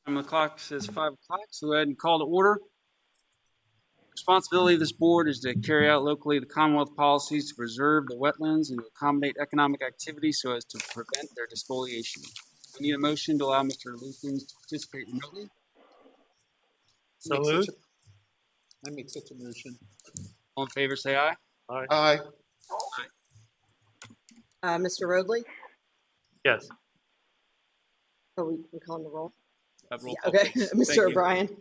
The clock says 5 o'clock, so go ahead and call to order. Responsibility of this board is to carry out locally the Commonwealth policies to preserve the wetlands and to accommodate economic activity so as to prevent their spoliation. We need a motion to allow Mr. Lukens to participate remotely. So moved. I make such a motion. All in favor, say aye. Aye. Aye. Mr. Roadley? Yes. Are we calling the roll? Roll Yeah, call, okay. please. Mr. Thank you. O'Brien?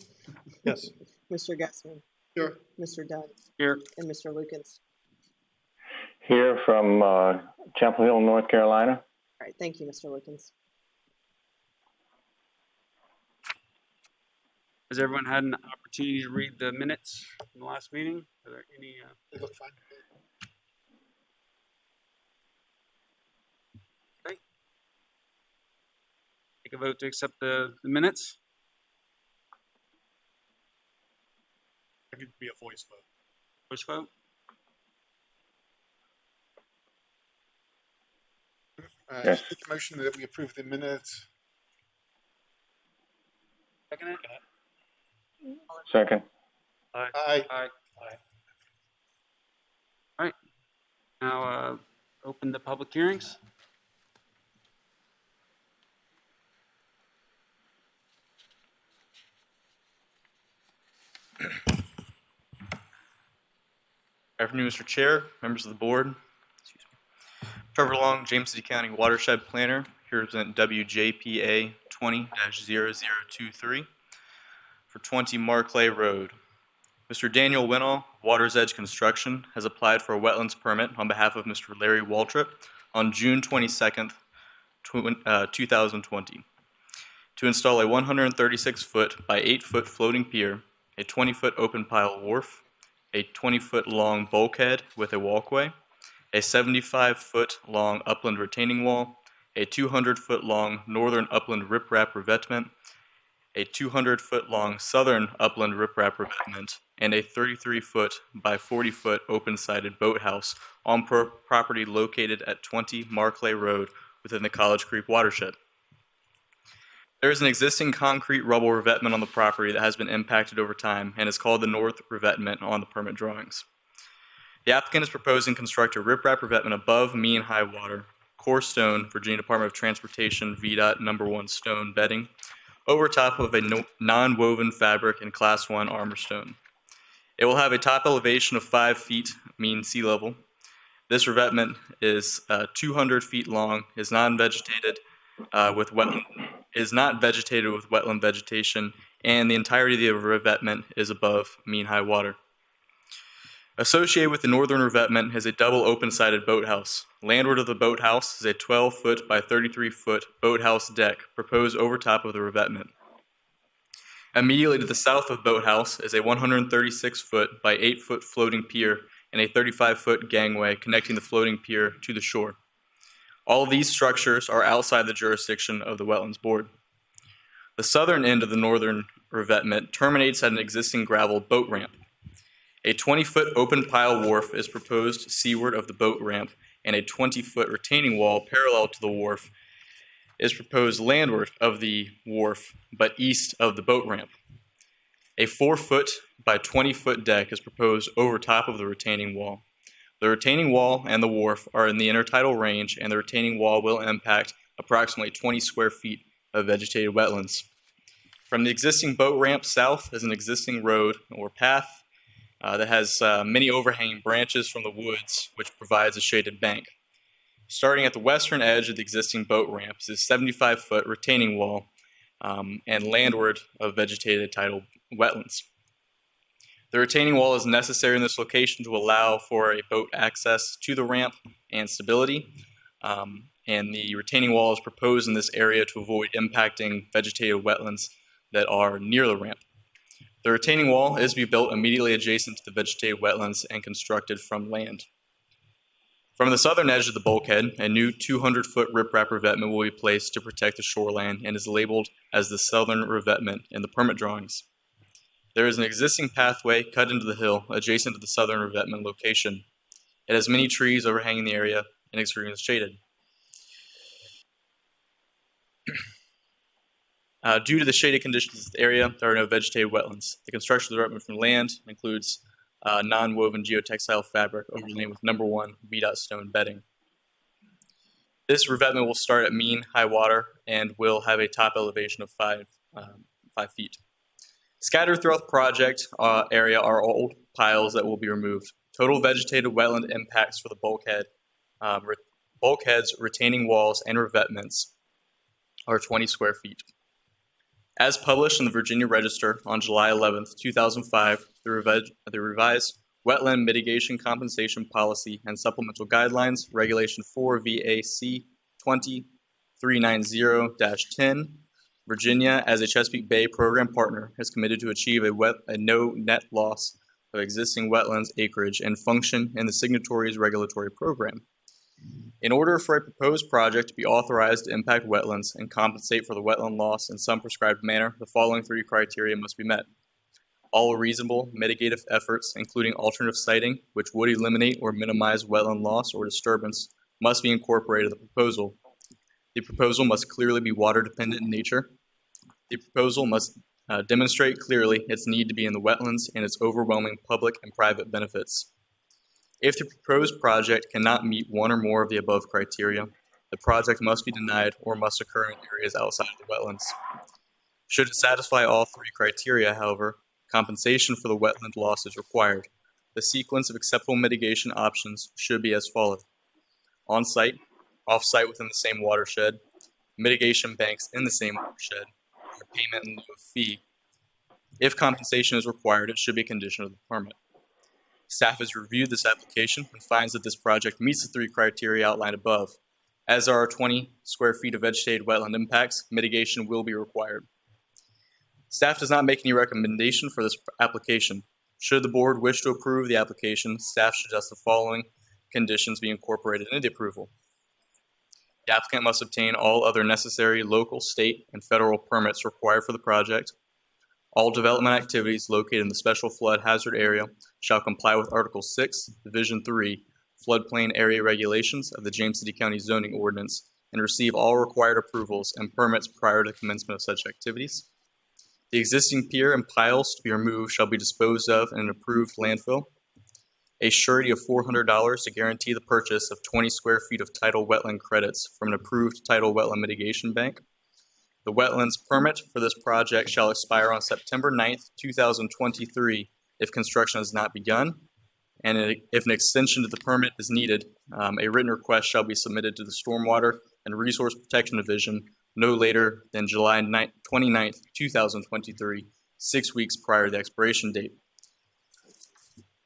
Yes. Mr. Gussman? Here. Mr. Dunn? Here. And Mr. Lukens? Here from Chapel Hill, North Carolina. All right, thank you, Mr. Lukens. Has everyone had an opportunity to read the minutes from the last meeting? Are there any? They look fine. Okay. Take a vote to accept the minutes. It could be a voice vote. Voice vote. Yes. Make a motion that we approve the minutes. Second it. Second. Aye. Aye. All right. Now open the public hearings. Afternoon, Mr. Chair, members of the board. Excuse me. Trevor Long, James City County Watershed Planner, here to present WJPA 20-0023 for 20 Markley Road. Mr. Daniel Winall, Water's Edge Construction, has applied for a wetlands permit on behalf of Mr. Larry Waltrip on June 22nd, 2020 to install a 136-foot by 8-foot floating pier, a 20-foot open pile wharf, a 20-foot long bulkhead with a walkway, a 75-foot long upland retaining wall, a 200-foot long northern upland riprap revetment, a 200-foot long southern upland riprap revetment, and a 33-foot by 40-foot open-sided boathouse on property located at 20 Markley Road within the College Creek watershed. There is an existing concrete rubble revetment on the property that has been impacted over time and is called the North Revetment on the permit drawings. The applicant is proposing to construct a riprap revetment above mean high water, core stone, Virginia Department of Transportation VDOT #1 stone bedding, over top of a non-woven fabric and Class 1 armor stone. It will have a top elevation of 5 feet mean sea level. This revetment is 200 feet long, is not vegetated with wetland vegetation, and the entirety of the revetment is above mean high water. Associated with the northern revetment is a double open-sided boathouse. Landward of the boathouse is a 12-foot by 33-foot boathouse deck proposed over top of the revetment. Immediately to the south of the boathouse is a 136-foot by 8-foot floating pier and a 35-foot gangway connecting the floating pier to the shore. All of these structures are outside the jurisdiction of the Wetlands Board. The southern end of the northern revetment terminates at an existing gravel boat ramp. A 20-foot open pile wharf is proposed seaward of the boat ramp, and a 20-foot retaining wall parallel to the wharf is proposed landward of the wharf, but east of the boat ramp. A 4-foot by 20-foot deck is proposed over top of the retaining wall. The retaining wall and the wharf are in the intertidal range, and the retaining wall will impact approximately 20 square feet of vegetated wetlands. From the existing boat ramp south is an existing road or path that has many overhanging branches from the woods, which provides a shaded bank. Starting at the western edge of the existing boat ramp is a 75-foot retaining wall and landward of vegetated tidal wetlands. The retaining wall is necessary in this location to allow for a boat access to the ramp and stability, and the retaining wall is proposed in this area to avoid impacting vegetated wetlands that are near the ramp. The retaining wall is to be built immediately adjacent to the vegetated wetlands and constructed from land. From the southern edge of the bulkhead, a new 200-foot riprap revetment will be placed to protect the shoreline and is labeled as the southern revetment in the permit drawings. There is an existing pathway cut into the hill adjacent to the southern revetment location. It has many trees overhanging the area and extremely shaded. Due to the shaded conditions of the area, there are no vegetated wetlands. The construction of the revetment from land includes non-woven geotextile fabric overlain with number 1 VDOT stone bedding. This revetment will start at mean high water and will have a top elevation of 5 feet. Scattered throughout the project area are old piles that will be removed. Total vegetated wetland impacts for the bulkheads, retaining walls, and revetments are 20 square feet. As published in the Virginia Register on July 11, 2005, the revised Wetland Mitigation Compensation Policy and Supplemental Guidelines, Regulation 4 VAC 20390-10, Virginia, as a Chesapeake Bay program partner, has committed to achieve a no net loss of existing wetlands acreage and function in the signatory's regulatory program. In order for a proposed project to be authorized to impact wetlands and compensate for the wetland loss in some prescribed manner, the following 3 criteria must be met. All reasonable mitigative efforts, including alternative siting, which would eliminate or minimize wetland loss or disturbance, must be incorporated in the proposal. The proposal must clearly be water dependent in nature. The proposal must demonstrate clearly its need to be in the wetlands and its overwhelming public and private benefits. If the proposed project cannot meet one or more of the above criteria, the project must be denied or must occur in areas outside of the wetlands. Should it satisfy all 3 criteria, however, compensation for the wetland loss is required. The sequence of acceptable mitigation options should be as follows: on-site, off-site within the same watershed, mitigation banks in the same watershed, or payment in lieu of fee. If compensation is required, it should be a condition of the permit. Staff has reviewed this application and finds that this project meets the 3 criteria outlined above. As there are 20 square feet of vegetated wetland impacts, mitigation will be required. Staff does not make any recommendation for this application. Should the board wish to approve the application, staff should suggest the following conditions be incorporated into the approval. The applicant must obtain all other necessary local, state, and federal permits required for the project. All development activities located in the special flood hazard area shall comply with Article 6, Division 3, Floodplain Area Regulations of the James City County Zoning Ordinance and receive all required approvals and permits prior to commencement of such activities. The existing pier and piles to be removed shall be disposed of in an approved landfill. A surety of $400 to guarantee the purchase of 20 square feet of tidal wetland credits from an approved tidal wetland mitigation bank. The wetlands permit for this project shall expire on September 9th, 2023 if construction has not begun. And if an extension to the permit is needed, a written request shall be submitted to the Stormwater and Resource Protection Division no later than July 29th, 2023, 6 weeks prior to the expiration date.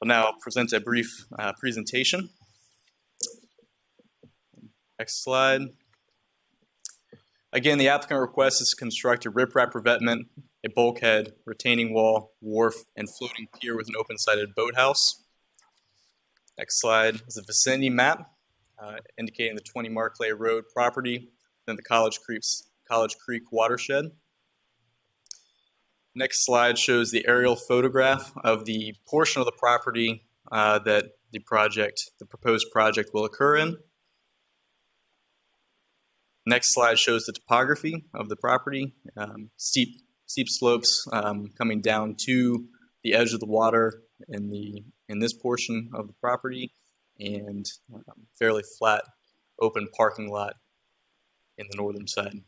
I'll now present a brief presentation. Next slide. Again, the applicant requests is to construct a riprap revetment, a bulkhead, retaining wall, wharf, and floating pier with an open-sided boathouse. Next slide is a vicinity map indicating the 20 Markley Road property, then the College Creek watershed. Next slide shows the aerial photograph of the portion of the property that the proposed project will occur in. Next slide shows the topography of the property, steep slopes coming down to the edge of the water in this portion of the property, and fairly flat open parking lot in the northern side.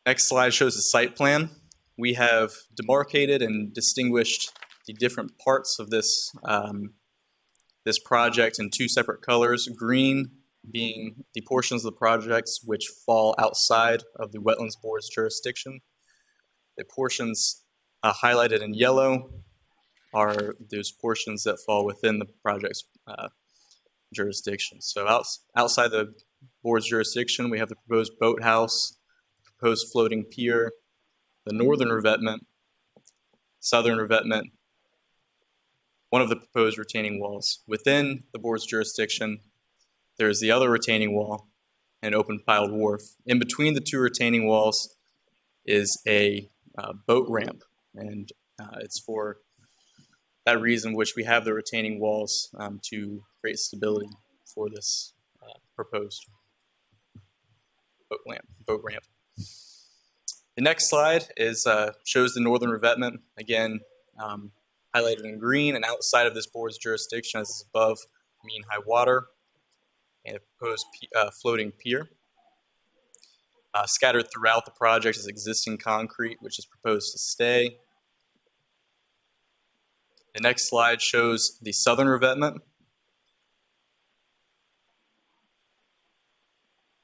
Next slide shows the site plan. We have demarcated and distinguished the different parts of this project in 2 separate colors. Green being the portions of the projects which fall outside of the Wetlands Board's jurisdiction. The portions highlighted in yellow are those portions that fall within the project's jurisdiction. So outside the board's jurisdiction, we have the proposed boathouse, proposed floating pier, the northern revetment, southern revetment, one of the proposed retaining walls. Within the board's jurisdiction, there is the other retaining wall and open piled wharf. In between the 2 retaining walls is a boat ramp, and it's for that reason which we have the retaining walls to create stability for this proposed. boat ramp. The next slide is shows the northern revetment, again highlighted in green, and outside of this board's jurisdiction as above mean high water, and a proposed floating pier. Scattered throughout the project is existing concrete, which is proposed to stay. The next slide shows the southern revetment.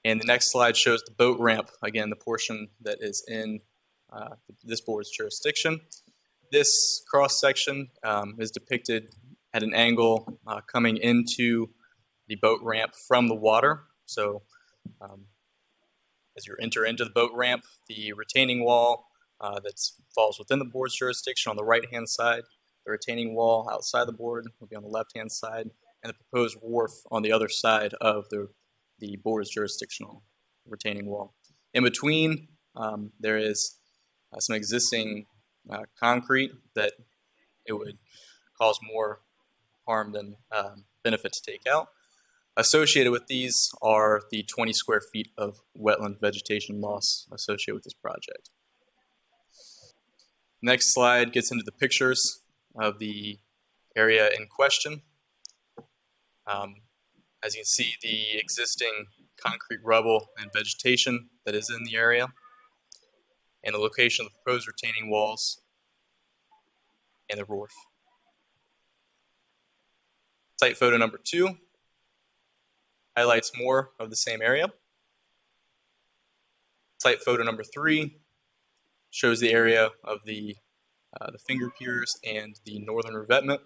And the next slide shows the boat ramp, again, the portion that is in this board's jurisdiction. This cross-section is depicted at an angle coming into the boat ramp from the water. So as you enter into the boat ramp, the retaining wall that falls within the board's jurisdiction on the right-hand side, the retaining wall outside the board will be on the left-hand side, and the proposed wharf on the other side of the board's jurisdictional retaining wall. In between, there is some existing concrete that it would cause more harm than benefit to take out. Associated with these are the 20 square feet of wetland vegetation loss associated with this project. Next slide gets into the pictures of the area in question. As you can see, the existing concrete rubble and vegetation that is in the area, and the location of the proposed retaining walls and the wharf. Site photo number 2 highlights more of the same area. Site photo number 3 shows the area of the finger piers and the northern revetment.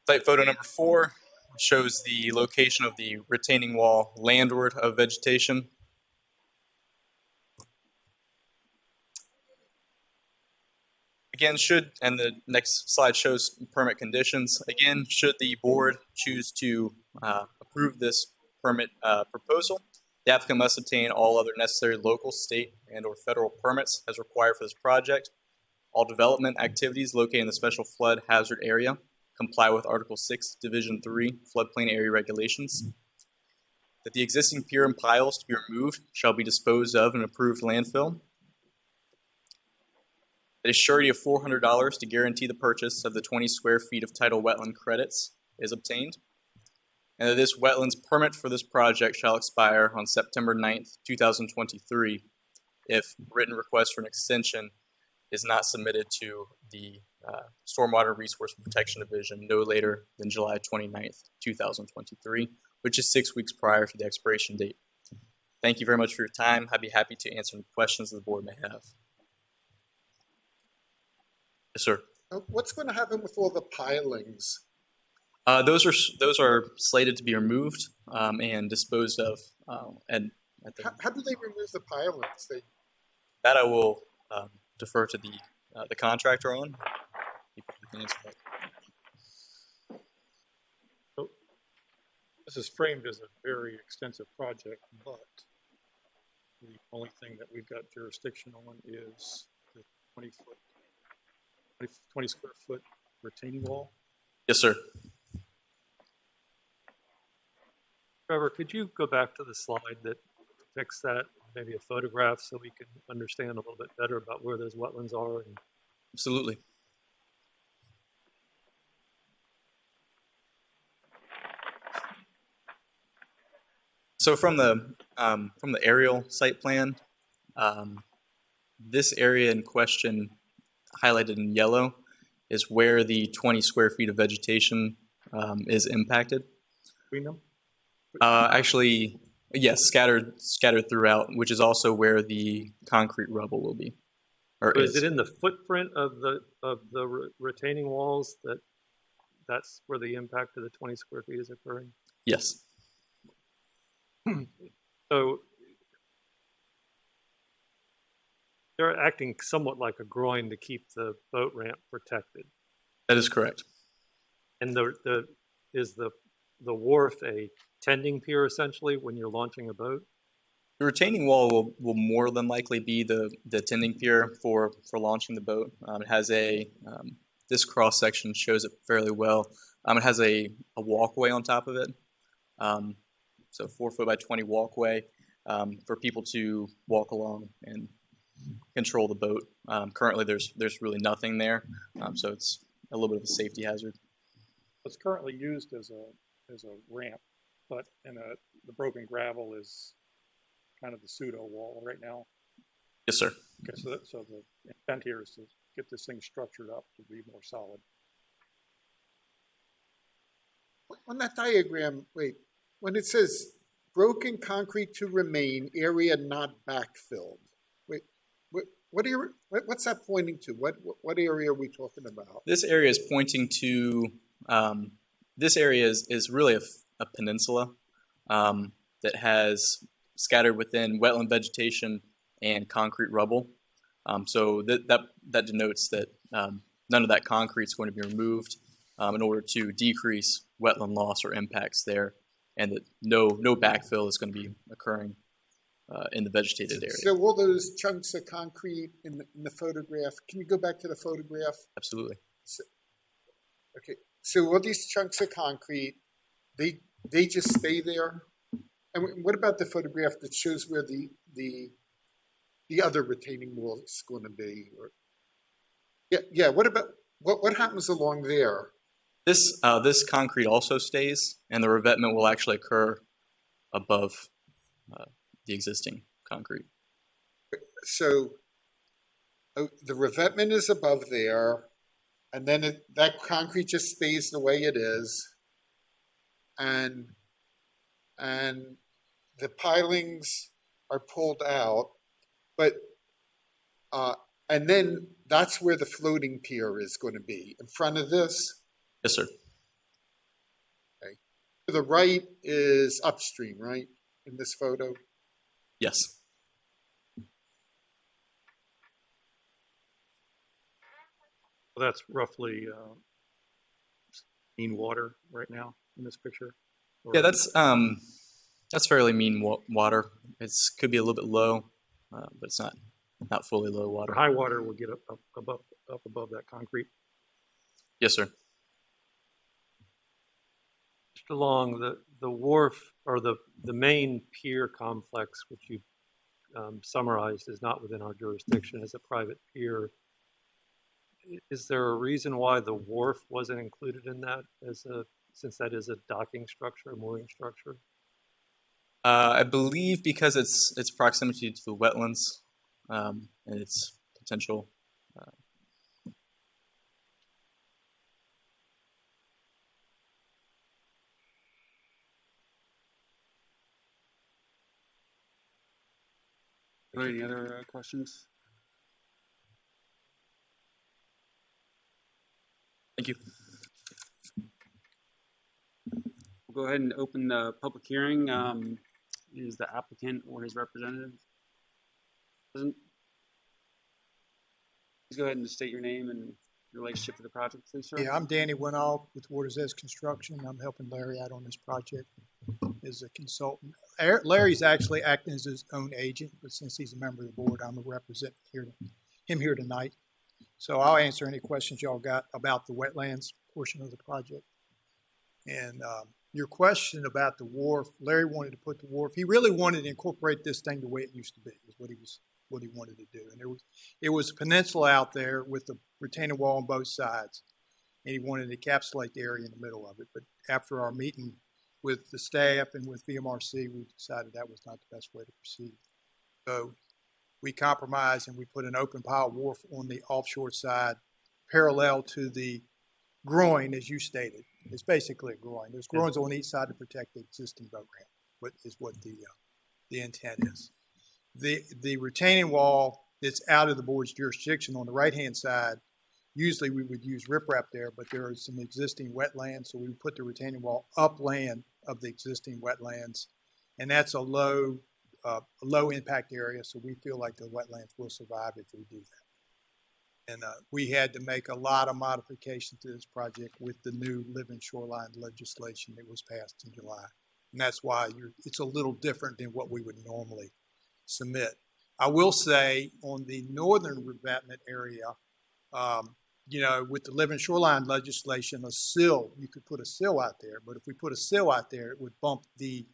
Site photo number 4 shows the location of the retaining wall landward of vegetation. Again, and the next slide shows permit conditions. Again, should the board choose to approve this permit proposal, the applicant must obtain all other necessary local, state, and/or federal permits as required for this project. All development activities located in the special flood hazard area comply with Article 6, Division 3, floodplain area regulations. That the existing pier and piles to be removed shall be disposed of in approved landfill. That a surety of $400 to guarantee the purchase of the 20 square feet of tidal wetland credits is obtained. And that this wetlands permit for this project shall expire on September 9th, 2023, if written request for an extension is not submitted to the Stormwater Resource Protection Division no later than July 29th, 2023, which is 6 weeks prior to the expiration date. Thank you very much for your time. I'd be happy to answer any questions the board may have. Yes, sir. What's going to happen with all the pilings? Those are slated to be removed and disposed of. How do they remove the pilings? That I will defer to the contractor on. So, this is framed as a very extensive project, but the only thing that we've got jurisdiction on is the 20 square foot retaining wall. Yes, sir. Trevor, could you go back to the slide that depicts that, maybe a photograph, so we can understand a little bit better about where those wetlands are? Absolutely. So from the aerial site plan, this area in question, highlighted in yellow, is where the 20 square feet of vegetation is impacted. Green them? Actually, yes, scattered throughout, which is also where the concrete rubble will be. Or So is it in the footprint of the retaining walls that's where the impact of the 20 square feet is occurring? Yes. So they're acting somewhat like a groin to keep the boat ramp protected. That is correct. And is the wharf a tending pier essentially when you're launching a boat? The retaining wall will more than likely be the tending pier for launching the boat. It has this cross section shows it fairly well. It has a walkway on top of it, So 4 foot by 20 walkway for people to walk along and control the boat. Currently, there's really nothing there, so it's a little bit of a safety hazard. It's currently used as a ramp, but the broken gravel is kind of the pseudo wall right now. Yes, sir. Okay, so the intent here is to get this thing structured up to be more solid. On that diagram, wait, when it says broken concrete to remain, area not backfilled, wait, what's that pointing to? What area are we talking about? This area is pointing to, this area is really a peninsula that has scattered within wetland vegetation and concrete rubble. So that denotes that none of that concrete is going to be removed in order to decrease wetland loss or impacts there, and that no backfill is going to be occurring in the vegetated area. So all those chunks of concrete in the photograph, can you go back to the photograph? Absolutely. Okay, so all these chunks of concrete, they just stay there? And what about the photograph that shows where the other retaining wall is going to be? Or, yeah. What about what happens along there? This concrete also stays, and the revetment will actually occur above the existing concrete. So the revetment is above there, and then that concrete just stays the way it is, and the pilings are pulled out, but and then that's where the floating pier is going to be, in front of this. Yes, sir. Okay. To the right is upstream, right, in this photo? Yes. So that's roughly mean water right now in this picture. Or Yeah, that's fairly mean water. It's could be a little bit low, but it's not fully low water. high water will get up above that concrete. Yes, sir. Mr. Long, the wharf or the main pier complex, which you summarized, is not within our jurisdiction as a private pier. Is there a reason why the wharf wasn't included in that since that is a docking structure, a mooring structure? I believe because its proximity to the wetlands and its potential. Any other questions? Thank you. We'll go ahead and open the public hearing. Is the applicant or his representative present? Please go ahead and state your name and your relationship to the project, please, sir. Yeah, I'm Danny Winall with Waters Edge Construction. I'm helping Larry out on this project as a consultant. Larry's actually acting as his own agent, but since he's a member of the board, I'm a representative here tonight. So I'll answer any questions y'all got about the wetlands portion of the project. And your question about the wharf, Larry wanted to put the wharf. He really wanted to incorporate this thing the way it used to be, is what he wanted to do. And it was a peninsula out there with a retaining wall on both sides, and he wanted to encapsulate the area in the middle of it. But after our meeting with the staff and with VMRC, we decided that was not the best way to proceed. So we compromised and we put an open pile wharf on the offshore side, parallel to the groin, as you stated. It's basically a groin. There's groins on each side to protect the existing boat ramp, is what the intent is. The retaining wall that's out of the board's jurisdiction on the right-hand side, usually we would use riprap there, but there are some existing wetlands, so we would put the retaining wall upland of the existing wetlands, and that's a low impact area, so we feel like the wetlands will survive if we do that. And we had to make a lot of modifications to this project with the new living shoreline legislation that was passed in July, and that's why it's a little different than what we would normally submit. I will say on the northern revetment area, with the living shoreline legislation, a sill, you could put a sill out there, but if we put a sill out there, it would bump the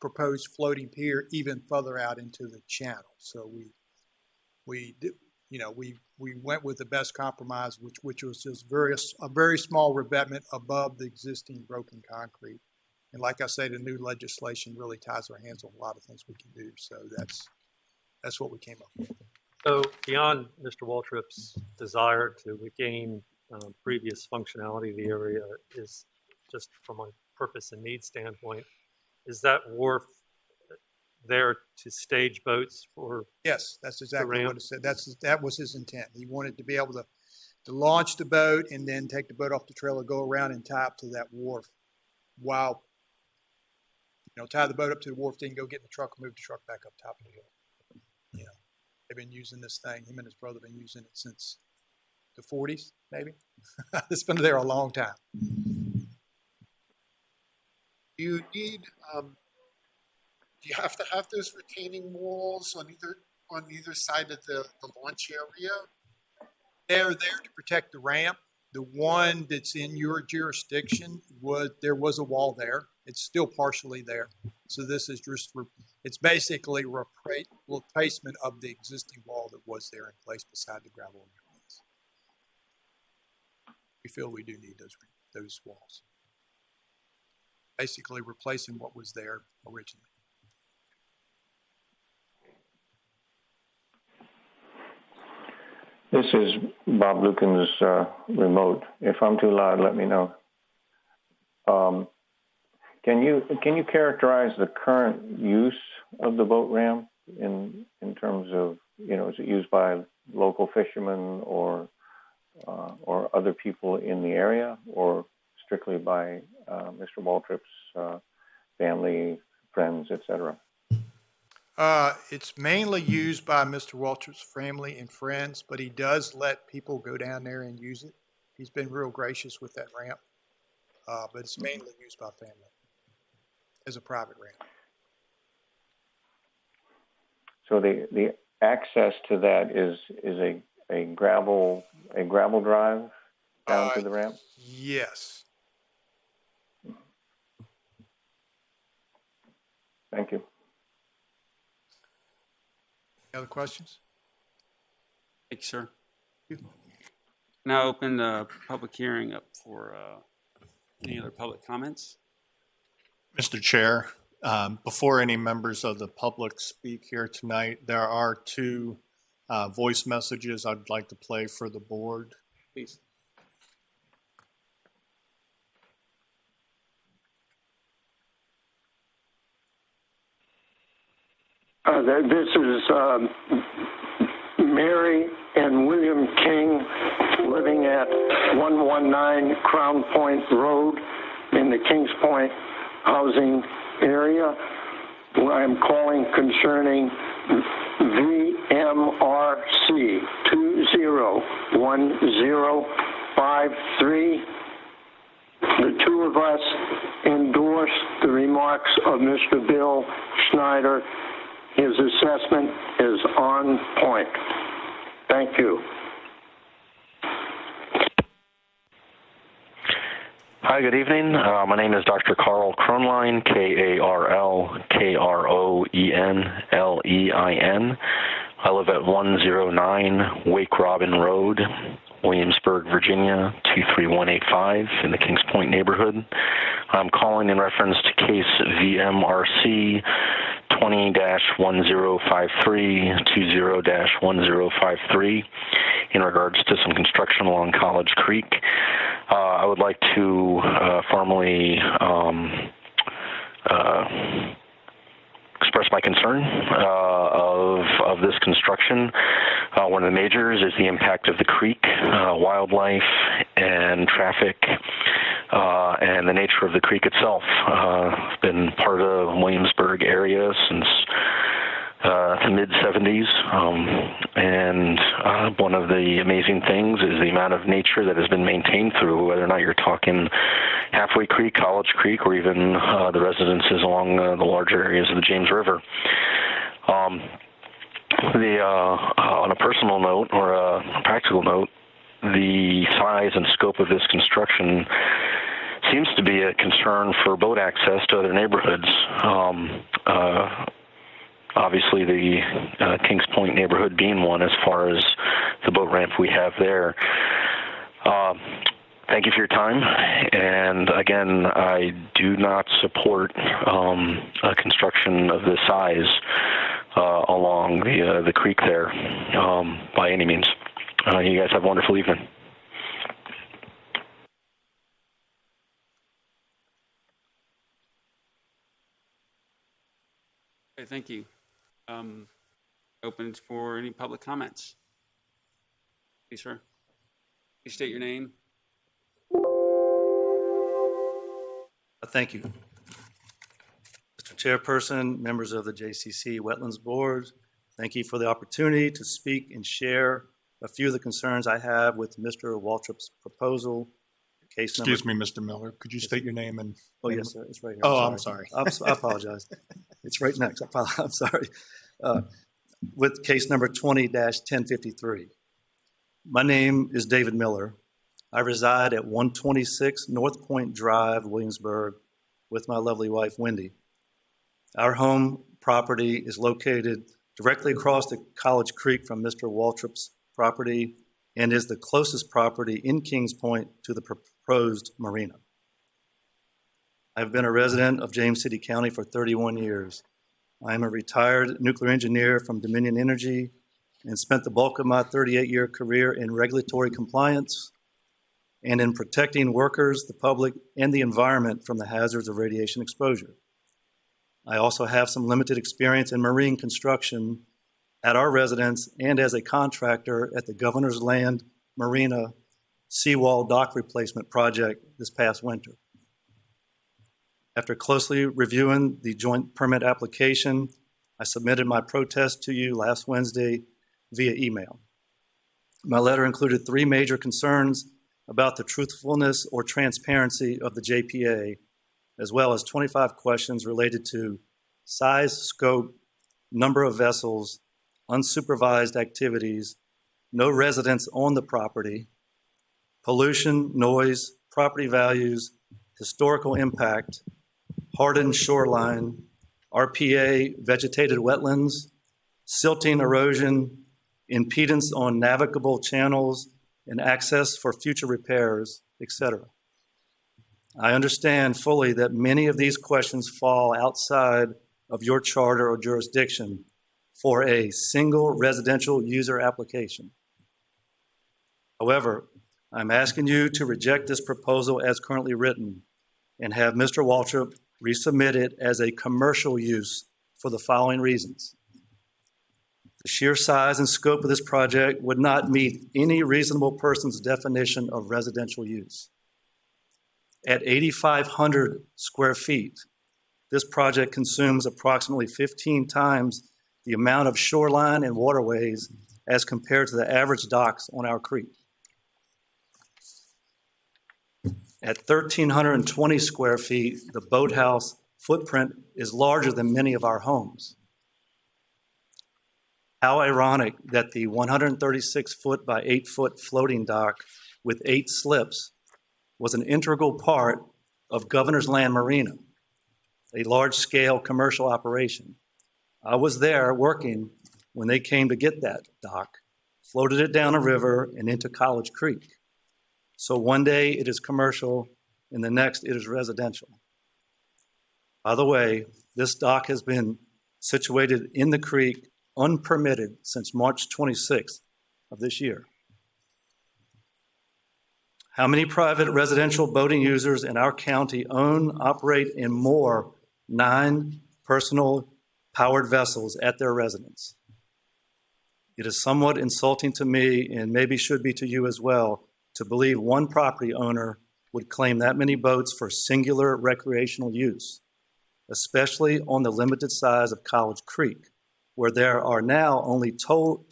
proposed floating pier even further out into the channel. So we went with the best compromise, which was just a very small revetment above the existing broken concrete. And like I say, the new legislation really ties our hands on a lot of things we can do. So that's what we came up with. So beyond Mr. Waltrip's desire to regain previous functionality of the area, is just from a purpose and need standpoint, is that wharf there to stage boats for? Yes, that's exactly what it said. That was his intent. He wanted to be able to launch the boat and then take the boat off the trailer, go around and tie up to that wharf while, tie the boat up to the wharf, then go get in the truck, move the truck back up top of the hill. They've been using this thing. Him and his brother have been using it since the 40s, maybe. It's been there a long time. You need, do you have to have those retaining walls on either side of the launch area? They're there to protect the ramp. The one that's in your jurisdiction, there was a wall there. It's still partially there. So this is just, it's basically replacement of the existing wall that was there in place beside the gravel lanes. We feel we do need those walls. Basically replacing what was there originally. This is Bob Lucan's remote. If I'm too loud, let me know. Can you characterize the current use of the boat ramp in terms of, is it used by local fishermen or other people in the area, or strictly by Mr. Waltrip's family, friends, etc.? It's mainly used by Mr. Waltrip's family and friends, but he does let people go down there and use it. He's been real gracious with that ramp, but it's mainly used by family as a private ramp. So the access to that is a gravel drive down to the ramp? Yes. Thank you. Any other questions? Thank you, sir. Now open the public hearing up for any other public comments. Mr. Chair, before any members of the public speak here tonight, there are two voice messages I'd like to play for the board. Please. This is Mary and William King living at 119 Crown Point Road in the Kings Point housing area. I'm calling concerning VMRC 201053. The two of us endorse the remarks of Mr. Bill Schneider. His assessment is on point. Thank you. Hi, good evening. My name is Dr. Carl Kronlein, KarlKroenlein. I live at 109 Wake Robin Road, Williamsburg, Virginia, 23185 in the Kings Point neighborhood. I'm calling in reference to case VMRC 20-1053, 20-1053 in regards to some construction along College Creek. I would like to formally express my concern of this construction. One of the majors is the impact of the creek, wildlife, and traffic, and the nature of the creek itself. It's been part of the Williamsburg area since the mid-'70s, and one of the amazing things is the amount of nature that has been maintained through, whether or not you're talking Halfway Creek, College Creek, or even the residences along the larger areas of the James River. On a personal note or a practical note, the size and scope of this construction seems to be a concern for boat access to other neighborhoods. Obviously, the Kings Point neighborhood being one as far as the boat ramp we have there. Thank you for your time. And again, I do not support a construction of this size along the creek there by any means. You guys have a wonderful evening. Okay, thank you. Open for any public comments. Please, sir. Please state your name. Thank you. Mr. Chairperson, members of the JCC Wetlands Boards, thank you for the opportunity to speak and share a few of the concerns I have with Mr. Waltrip's proposal. Case number. Excuse me, Mr. Miller. Could you state your name and? Oh, yes, sir. It's right here. Oh, I'm sorry. I apologize. It's right next. I'm sorry. With case number 20-1053. My name is David Miller. I reside at 126 North Point Drive, Williamsburg, with my lovely wife, Wendy. Our home property is located directly across the College Creek from Mr. Waltrip's property and is the closest property in Kings Point to the proposed marina. I've been a resident of James City County for 31 years. I am a retired nuclear engineer from Dominion Energy and spent the bulk of my 38-year career in regulatory compliance and in protecting workers, the public, and the environment from the hazards of radiation exposure. I also have some limited experience in marine construction at our residence and as a contractor at the Governor's Land Marina seawall dock replacement project this past winter. After closely reviewing the joint permit application, I submitted my protest to you last Wednesday via email. My letter included 3 major concerns about the truthfulness or transparency of the JPA, as well as 25 questions related to size, scope, number of vessels, unsupervised activities, no residents on the property, pollution, noise, property values, historical impact, hardened shoreline, RPA, vegetated wetlands, silting erosion, impedance on navigable channels, and access for future repairs, etc. I understand fully that many of these questions fall outside of your charter or jurisdiction for a single residential user application. However, I'm asking you to reject this proposal as currently written and have Mr. Waltrip resubmit it as a commercial use for the following reasons. The sheer size and scope of this project would not meet any reasonable person's definition of residential use. At 8,500 square feet, this project consumes approximately 15 times the amount of shoreline and waterways as compared to the average docks on our creek. At 1,320 square feet, the boathouse footprint is larger than many of our homes. How ironic that the 136-foot by 8-foot floating dock with 8 slips was an integral part of Governor's Land Marina, a large-scale commercial operation. I was there working when they came to get that dock, floated it down a river and into College Creek. So one day it is commercial and the next it is residential. By the way, this dock has been situated in the creek unpermitted since March 26th of this year. How many private residential boating users in our county own, operate, and moor 9 personal powered vessels at their residence? It is somewhat insulting to me, and maybe should be to you as well, to believe one property owner would claim that many boats for singular recreational use, especially on the limited size of College Creek, where there are now only 12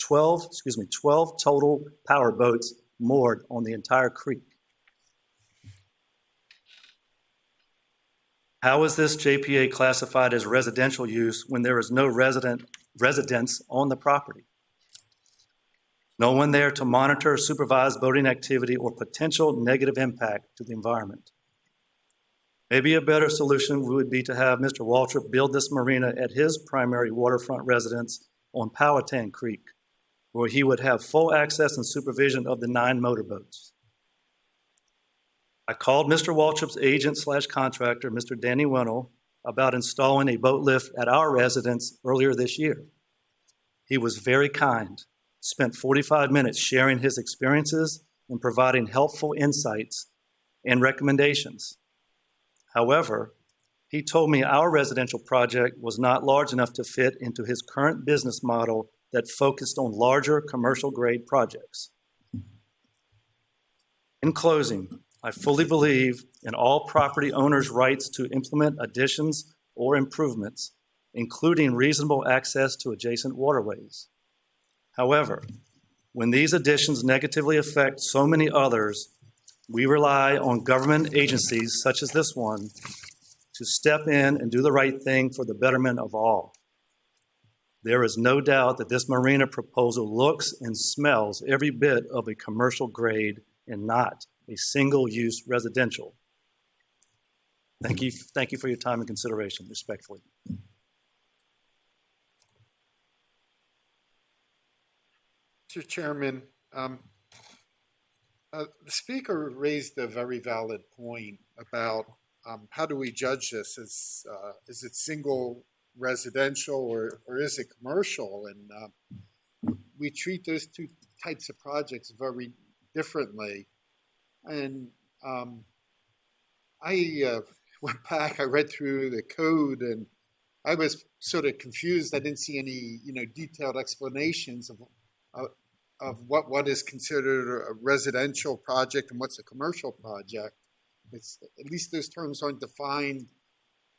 total power boats moored on the entire creek. How is this JPA classified as residential use when there is no residence on the property? No one there to monitor or supervise boating activity or potential negative impact to the environment. Maybe a better solution would be to have Mr. Waltrip build this marina at his primary waterfront residence on Powhatan Creek, where he would have full access and supervision of the 9 motorboats. I called Mr. Waltrip's agent/contractor, Mr. Danny Winnell, about installing a boat lift at our residence earlier this year. He was very kind, spent 45 minutes sharing his experiences and providing helpful insights and recommendations. However, he told me our residential project was not large enough to fit into his current business model that focused on larger commercial grade projects. In closing, I fully believe in all property owners' rights to implement additions or improvements, including reasonable access to adjacent waterways. However, when these additions negatively affect so many others, we rely on government agencies such as this one to step in and do the right thing for the betterment of all. There is no doubt that this marina proposal looks and smells every bit of a commercial grade and not a single-use residential. Thank you for your time and consideration, respectfully. Mr. Chairman, the speaker raised a very valid point about how do we judge this? Is it single residential or is it commercial? And we treat those two types of projects very differently. And I went back, I read through the code, and I was sort of confused. I didn't see any, detailed explanations of what is considered a residential project and what's a commercial project. It's, at least those terms aren't defined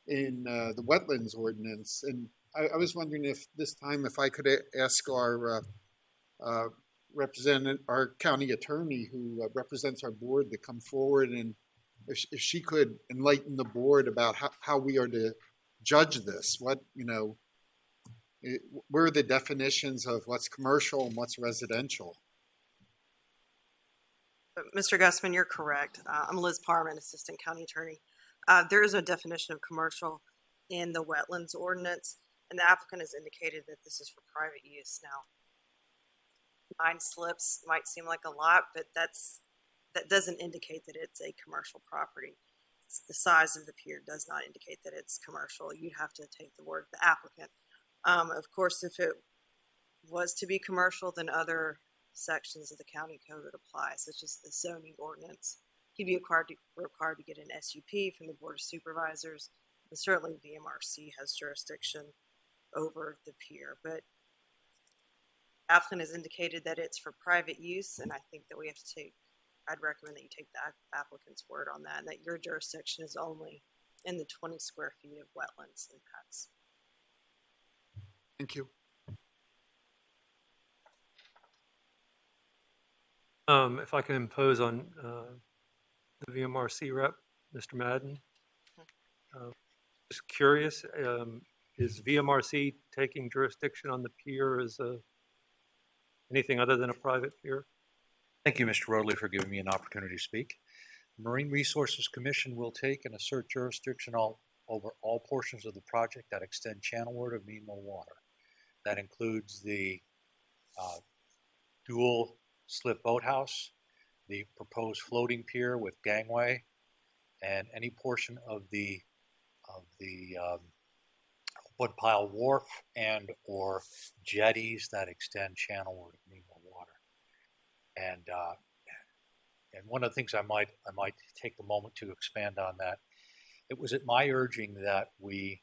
in the wetlands ordinance. And I was wondering if this time, if I could ask our our county attorney who represents our board to come forward, and if she could enlighten the board about how we are to judge this. What, where are the definitions of what's commercial and what's residential? Mr. Gussman, you're correct. I'm Liz Parman, Assistant County Attorney. There is a definition of commercial in the wetlands ordinance, and the applicant has indicated that this is for private use. Now, 9 slips might seem like a lot, but that doesn't indicate that it's a commercial property. The size of the pier does not indicate that it's commercial. You'd have to take the word of the applicant. Of course, if it was to be commercial, then other sections of the county code would apply, such as the zoning ordinance. He'd be required to get an SUP from the Board of Supervisors, and certainly VMRC has jurisdiction over the pier. But applicant has indicated that it's for private use, and I think that I'd recommend that you take the applicant's word on that, and that your jurisdiction is only in the 20 square feet of wetlands impacts. Thank you. If I can impose on the VMRC rep, Mr. Madden. Just curious, is VMRC taking jurisdiction on the pier as anything other than a private pier? Thank you, Mr. Rodley, for giving me an opportunity to speak. The Marine Resources Commission will take and assert jurisdiction over all portions of the project that extend channelward of mean low water. That includes the dual slip boathouse, the proposed floating pier with gangway, and any portion of the woodpile wharf and or jetties that extend channelward of mean low water. And one of the things I might take a moment to expand on that. It was at my urging that we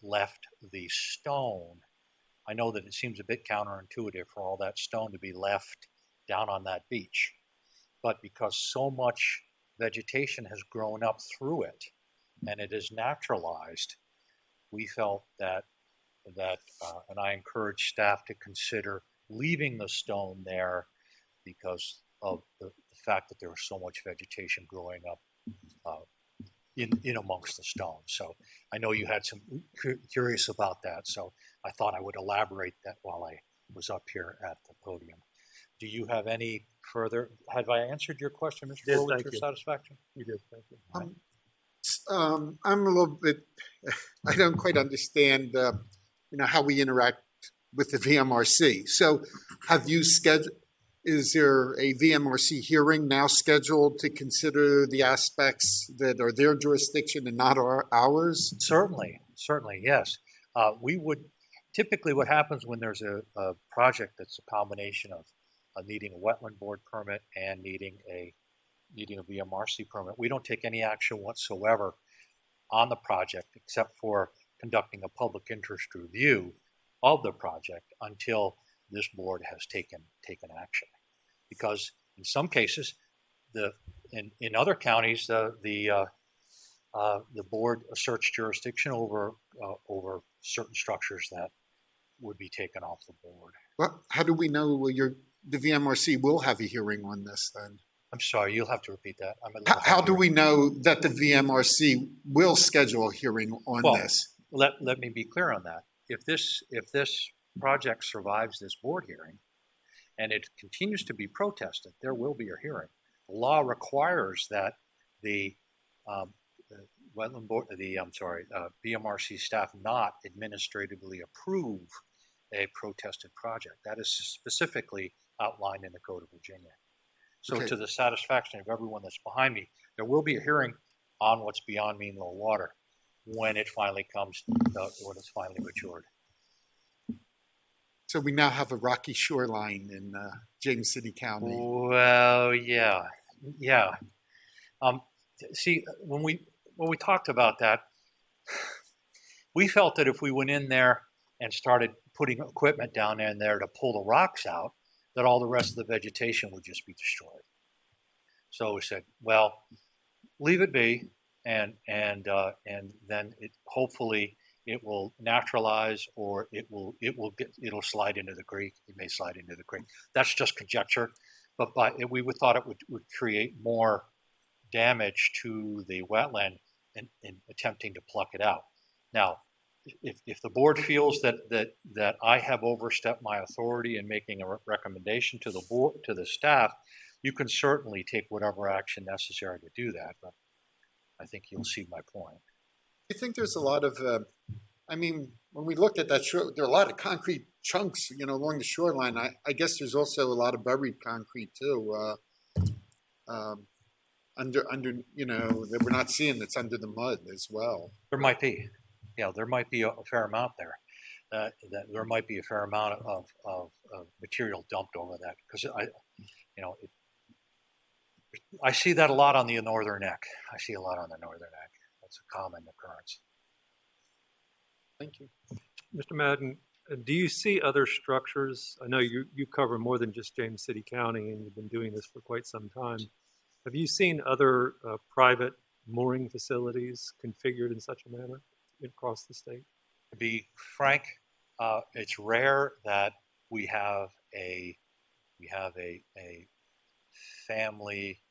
left the stone. I know that it seems a bit counterintuitive for all that stone to be left down on that beach, but because so much vegetation has grown up through it and it is naturalized, we felt that and I encourage staff to consider leaving the stone there because of the fact that there was so much vegetation growing up in amongst the stone. So I know you had some curious about that, so I thought I would elaborate that while I was up here at the podium. Do you have any further? Have I answered your question, Mr. Yes, Fuller, thank to your you. satisfaction? You did, thank you. I'm a little bit, I don't quite understand, how we interact with the VMRC. So have you scheduled, is there a VMRC hearing now scheduled to consider the aspects that are their jurisdiction and not ours? Certainly, yes. We would, typically what happens when there's a project that's a combination of needing a wetland board permit and needing a VMRC permit, we don't take any action whatsoever on the project except for conducting a public interest review of the project until this board has taken action. Because in some cases, in other counties, the board asserts jurisdiction over certain structures that would be taken off the board. Well, how do we know the VMRC will have a hearing on this then? I'm sorry, you'll have to repeat that. How do we know that the VMRC will schedule a hearing on this? Let me be clear on that. If this project survives this board hearing and it continues to be protested, there will be a hearing. The law requires that the wetland board, VMRC staff not administratively approve a protested project. That is specifically outlined in the Code of Virginia. So to the satisfaction of everyone that's behind me, there will be a hearing on what's beyond mean low water when it finally comes, when it's finally matured. So we now have a rocky shoreline in James City County. Well, yeah. See, when we talked about that, we felt that if we went in there and started putting equipment down in there to pull the rocks out, that all the rest of the vegetation would just be destroyed. So we said, well, leave it be, and then hopefully it will naturalize, or it'll slide into the creek. It may slide into the creek. That's just conjecture, but we thought it would create more damage to the wetland in attempting to pluck it out. Now, if the board feels that I have overstepped my authority in making a recommendation to the board, to the staff, you can certainly take whatever action necessary to do that. But I think you'll see my point. I think there's a lot of, when we looked at that shore, there are a lot of concrete chunks, along the shoreline. I guess there's also a lot of buried concrete too, under that we're not seeing, that's under the mud as well. There might be. Yeah, there might be a fair amount there. That there might be a fair amount of material dumped over that, because I see that a lot on the northern neck. That's a common occurrence. Thank you, Mr. Madden. Do you see other structures? I know you cover more than just James City County, and you've been doing this for quite some time. Have you seen other private mooring facilities configured in such a manner across the state? To be frank, it's rare that we have a family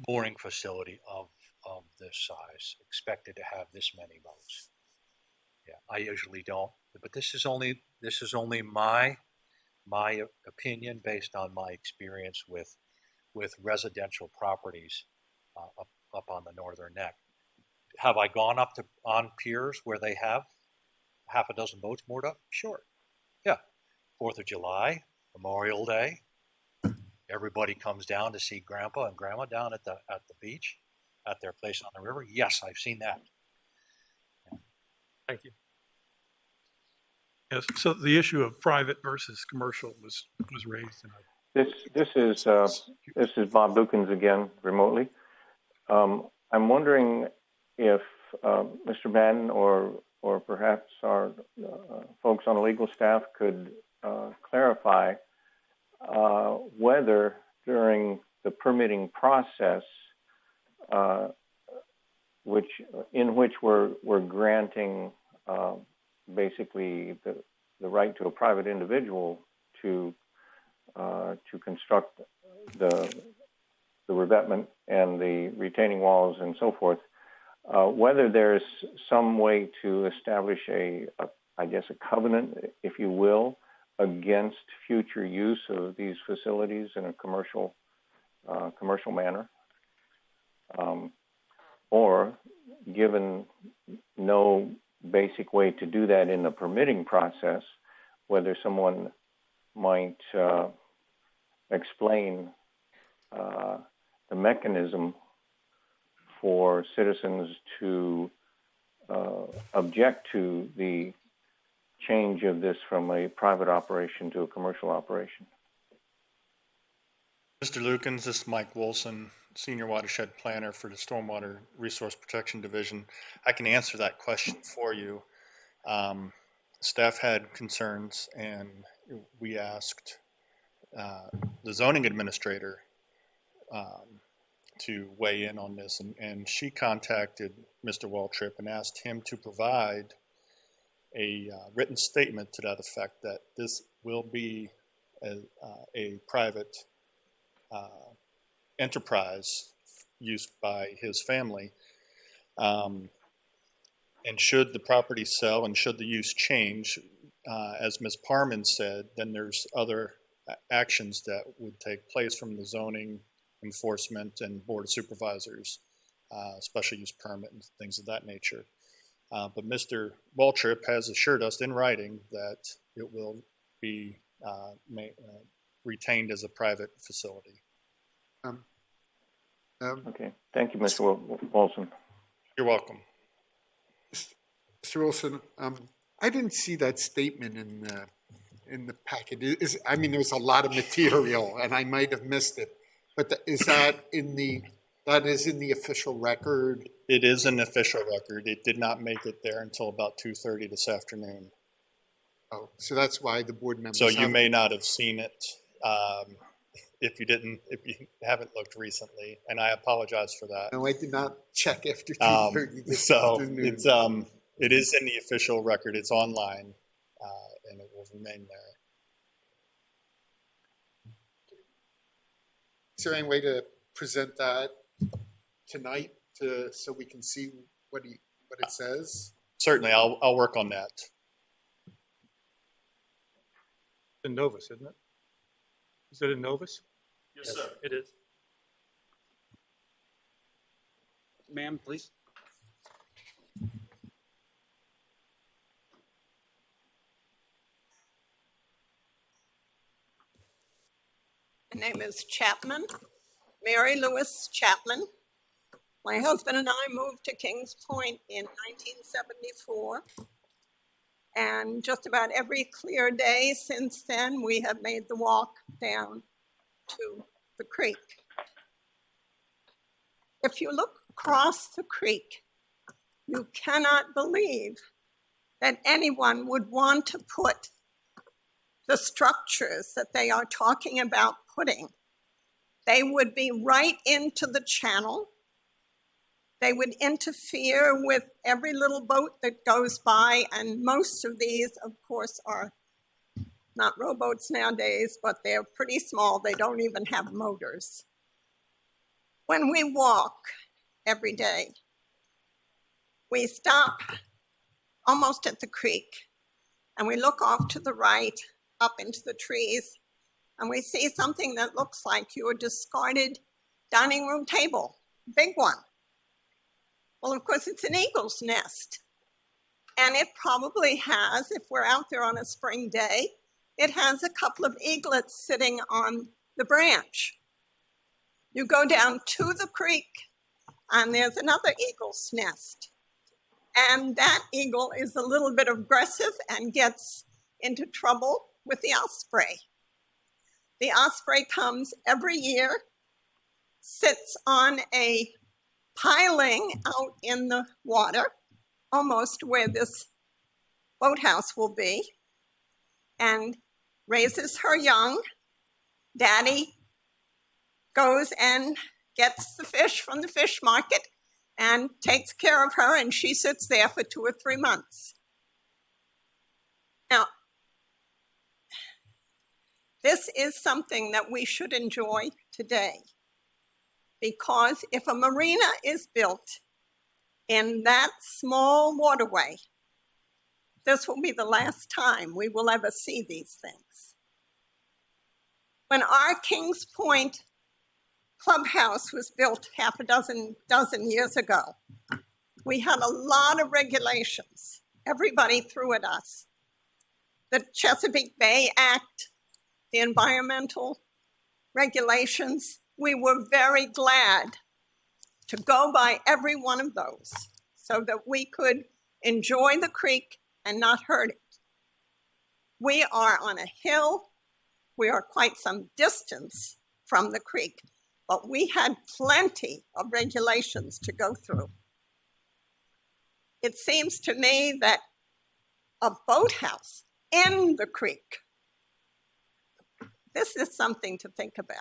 mooring facility of this size expected to have this many boats. Yeah, I usually don't, but this is only my opinion based on my experience with residential properties up on the northern neck. Have I gone up on piers where they have half a dozen boats moored up? Sure. Yeah. 4th of July, Memorial Day, everybody comes down to see Grandpa and Grandma down at the beach, at their place on the river. Yes, I've seen that. Yeah. Thank you. Yes. So the issue of private versus commercial was raised. This is Bob Dukins again, remotely. I'm wondering if Mr. Madden or perhaps our folks on the legal staff could clarify whether during the permitting process, in which we're granting basically the right to a private individual to construct the revetment and the retaining walls and so forth, whether there's some way to establish a covenant, if you will, against future use of these facilities in a commercial manner, or given no basic way to do that in the permitting process, whether someone might explain the mechanism for citizens to object to the change of this from a private operation to a commercial operation. Mr. Lukens, this is Mike Wilson, Senior Watershed Planner for the Stormwater Resource Protection Division. I can answer that question for you. Staff had concerns, and we asked the zoning administrator to weigh in on this, and she contacted Mr. Waltrip and asked him to provide a written statement to that effect, that this will be a private enterprise used by his family. And should the property sell and should the use change, as Ms. Parman said, then there's other actions that would take place from the zoning enforcement and board of supervisors, special use permit and things of that nature. But Mr. Waltrip has assured us in writing that it will be retained as a private facility. Okay, thank you, Mr. Wilson. You're welcome. Mr. Wilson, I didn't see that statement in the packet. I mean, there's a lot of material, and I might have missed it. But is that in the official record? It is an official record. It did not make it there until about 2:30 this afternoon. Oh, so that's why the board members. So you may not have seen it if you haven't looked recently, and I apologize for that. No, I did not check after 2:30 this afternoon. So it is in the official record. It's online, and it will remain there. Is there any way to present that tonight so we can see what it says? Certainly, I'll work on that. In Novus, isn't it? Is it in Novus? Yes, sir. It is. Ma'am, please. My name is Chapman, Mary Lewis Chapman. My husband and I moved to Kings Point in 1974. And just about every clear day since then, we have made the walk down to the creek. If you look across the creek, you cannot believe that anyone would want to put the structures that they are talking about putting. They would be right into the channel. They would interfere with every little boat that goes by, and most of these, of course, are not rowboats nowadays, but they're pretty small. They don't even have motors. When we walk every day, we stop almost at the creek, and we look off to the right, up into the trees, and we see something that looks like your discarded dining room table, big one. Well, of course, it's an eagle's nest. And it probably has, if we're out there on a spring day, it has a couple of eaglets sitting on the branch. You go down to the creek, and there's another eagle's nest. And that eagle is a little bit aggressive and gets into trouble with the osprey. The osprey comes every year, sits on a piling out in the water, almost where this boathouse will be, and raises her young. Daddy goes and gets the fish from the fish market and takes care of her, and she sits there for 2 or 3 months. Now, this is something that we should enjoy today, because if a marina is built in that small waterway, this will be the last time we will ever see these things. When our Kings Point clubhouse was built half a dozen years ago, we had a lot of regulations. Everybody threw at us. The Chesapeake Bay Act, the environmental regulations, we were very glad to go by every one of those so that we could enjoy the creek and not hurt it. We are on a hill. We are quite some distance from the creek, but we had plenty of regulations to go through. It seems to me that a boathouse in the creek, this is something to think about.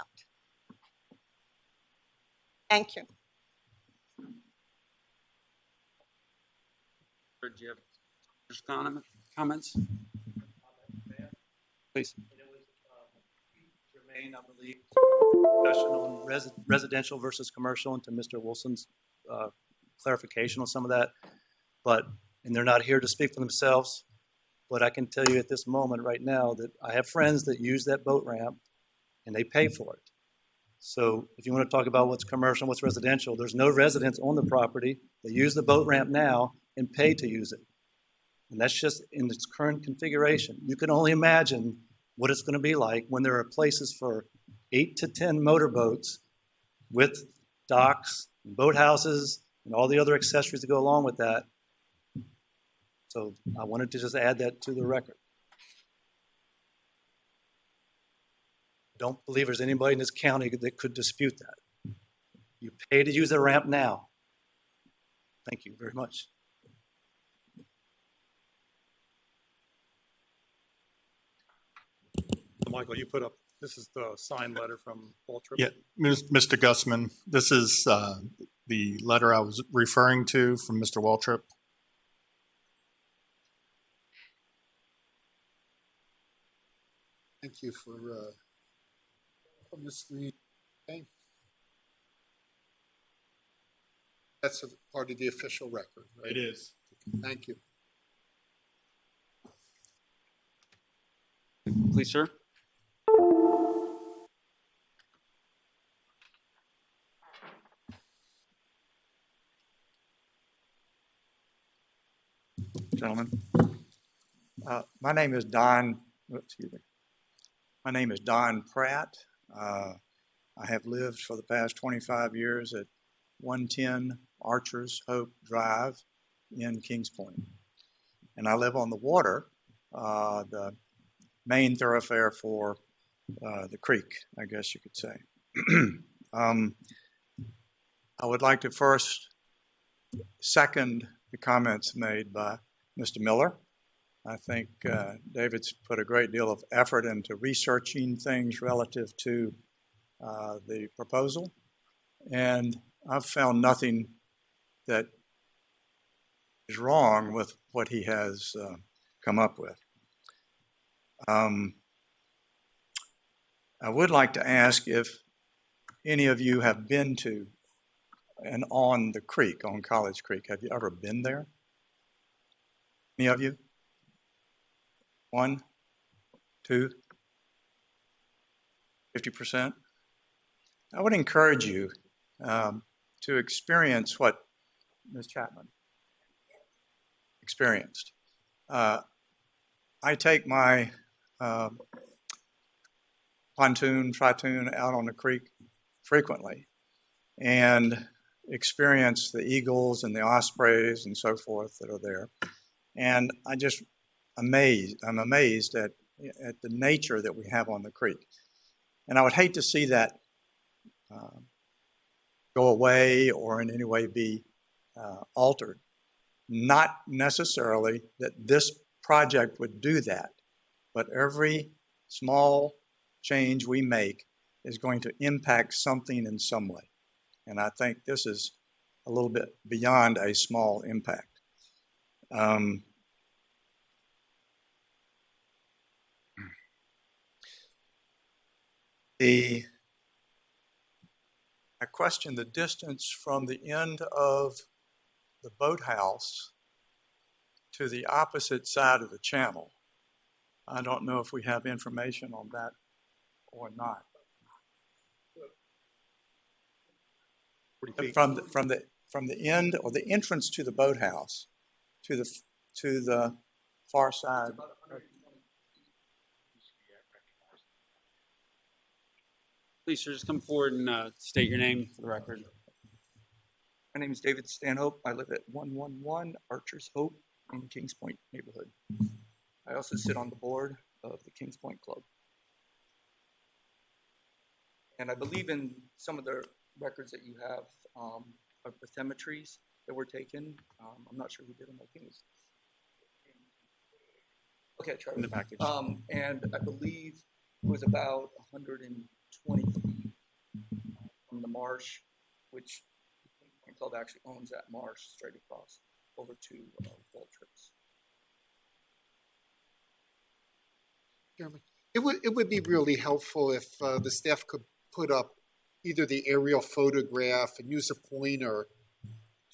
Thank you. Do you have comments? Please. Germain, I believe, discussion on residential versus commercial, and to Mr. Wilson's clarification on some of that. And they're not here to speak for themselves, but I can tell you at this moment right now that I have friends that use that boat ramp and they pay for it. So if you want to talk about what's commercial and what's residential, there's no residents on the property. They use the boat ramp now and pay to use it. And that's just in its current configuration. You can only imagine what it's going to be like when there are places for 8 to 10 motorboats with docks and boathouses and all the other accessories that go along with that. So I wanted to just add that to the record. Don't believe there's anybody in this county that could dispute that. You pay to use the ramp now. Thank you very much. Michael, you put up, this is the signed letter from Waltrip. Yeah, Mr. Gussman, this is the letter I was referring to from Mr. Waltrip. Thank you for on the screen. Okay. That's a part of the official record, right? It is. Thank you. Please, sir. Gentlemen, my name is Don. Excuse me. My name is Don Pratt. I have lived for the past 25 years at 110 Archers Hope Drive in Kings Point, and I live on the water, the main thoroughfare for the creek, I guess you could say. I would like to first second the comments made by Mr. Miller. I think David's put a great deal of effort into researching things relative to the proposal, and I've found nothing that is wrong with what he has come up with. I would like to ask if any of you have been to and on the creek, on College Creek. Have you ever been there? Any of you? 1, 2, 50%? I would encourage you to experience what Ms. Chapman experienced. I take my pontoon, tritoon out on the creek frequently and experience the eagles and the ospreys and so forth that are there. And I'm amazed at the nature that we have on the creek. And I would hate to see that go away or in any way be altered. Not necessarily that this project would do that, but every small change we make is going to impact something in some way. And I think this is a little bit beyond a small impact. I question the distance from the end of the boathouse to the opposite side of the channel. I don't know if we have information on that or not. 40 feet. From the end or the entrance to the boathouse to the far side. Please, sir, just come forward and state your name for the record. My name is David Stanhope. I live at 111 Archer's Hope in Kings Point neighborhood. I also sit on the board of the Kings Point Club. And I believe in some of the records that you have of bathymetries that were taken. I'm not sure who did them. I think it was. Okay, try in the package. And I believe it was about 120 feet from the marsh, which the Kings Point Club actually owns that marsh straight across over to Waltrip's. Chairman, it would be really helpful if the staff could put up either the aerial photograph and use a pointer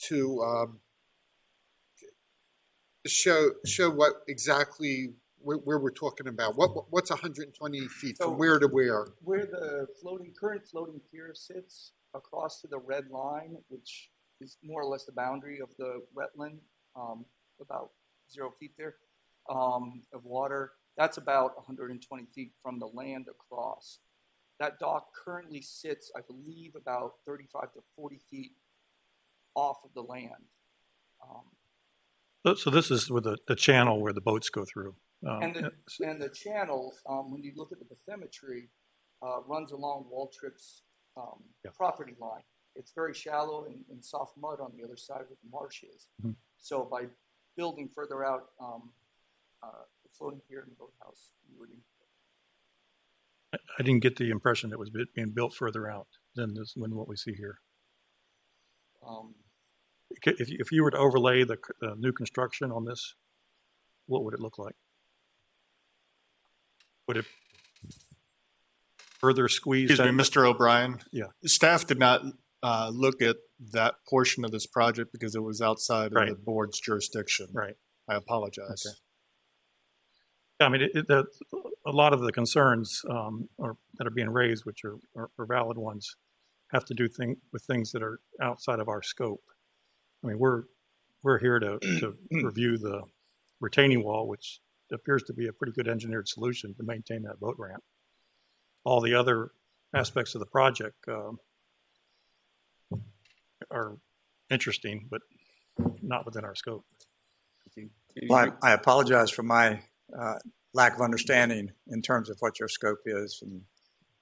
to show what exactly where we're talking about. What's 120 feet from where to where? Where the current floating pier sits across to the red line, which is more or less the boundary of the wetland, about 0 feet there of water. That's about 120 feet from the land across. That dock currently sits, I believe, about 35 to 40 feet off of the land. So this is with the channel where the boats go through. And the channel, when you look at the bathymetry, runs along Waltrip's property line. It's very shallow and soft mud on the other side where the marsh is. Mm-hmm. So by building further out the floating pier in the boathouse, you would. I didn't get the impression it was being built further out than what we see here. If you were to overlay the new construction on this, what would it look like? Would it further squeeze? Excuse me, Mr. O'Brien. Yeah. Staff did not look at that portion of this project because it was outside of the board's jurisdiction. Right. I apologize. Okay. I mean, a lot of the concerns that are being raised, which are valid ones, have to do with things that are outside of our scope. I mean, we're here to review the retaining wall, which appears to be a pretty good engineered solution to maintain that boat ramp. All the other aspects of the project are interesting, but not within our scope. Well, I apologize for my lack of understanding in terms of what your scope is, and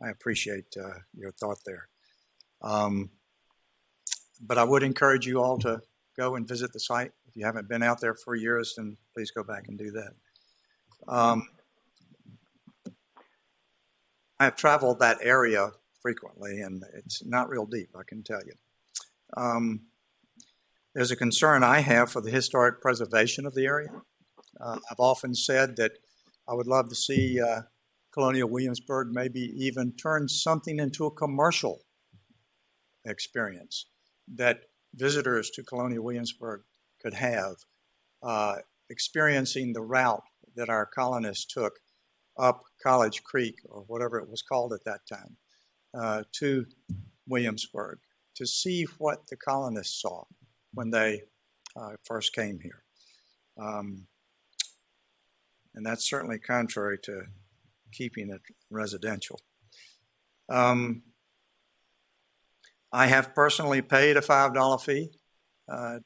I appreciate your thought there. But I would encourage you all to go and visit the site. If you haven't been out there for years, then please go back and do that. I have traveled that area frequently, and it's not real deep, I can tell you. There's a concern I have for the historic preservation of the area. I've often said that I would love to see Colonial Williamsburg maybe even turn something into a commercial experience that visitors to Colonial Williamsburg could have, experiencing the route that our colonists took up College Creek, or whatever it was called at that time, to Williamsburg, to see what the colonists saw when they first came here. And that's certainly contrary to keeping it residential. I have personally paid a $5 fee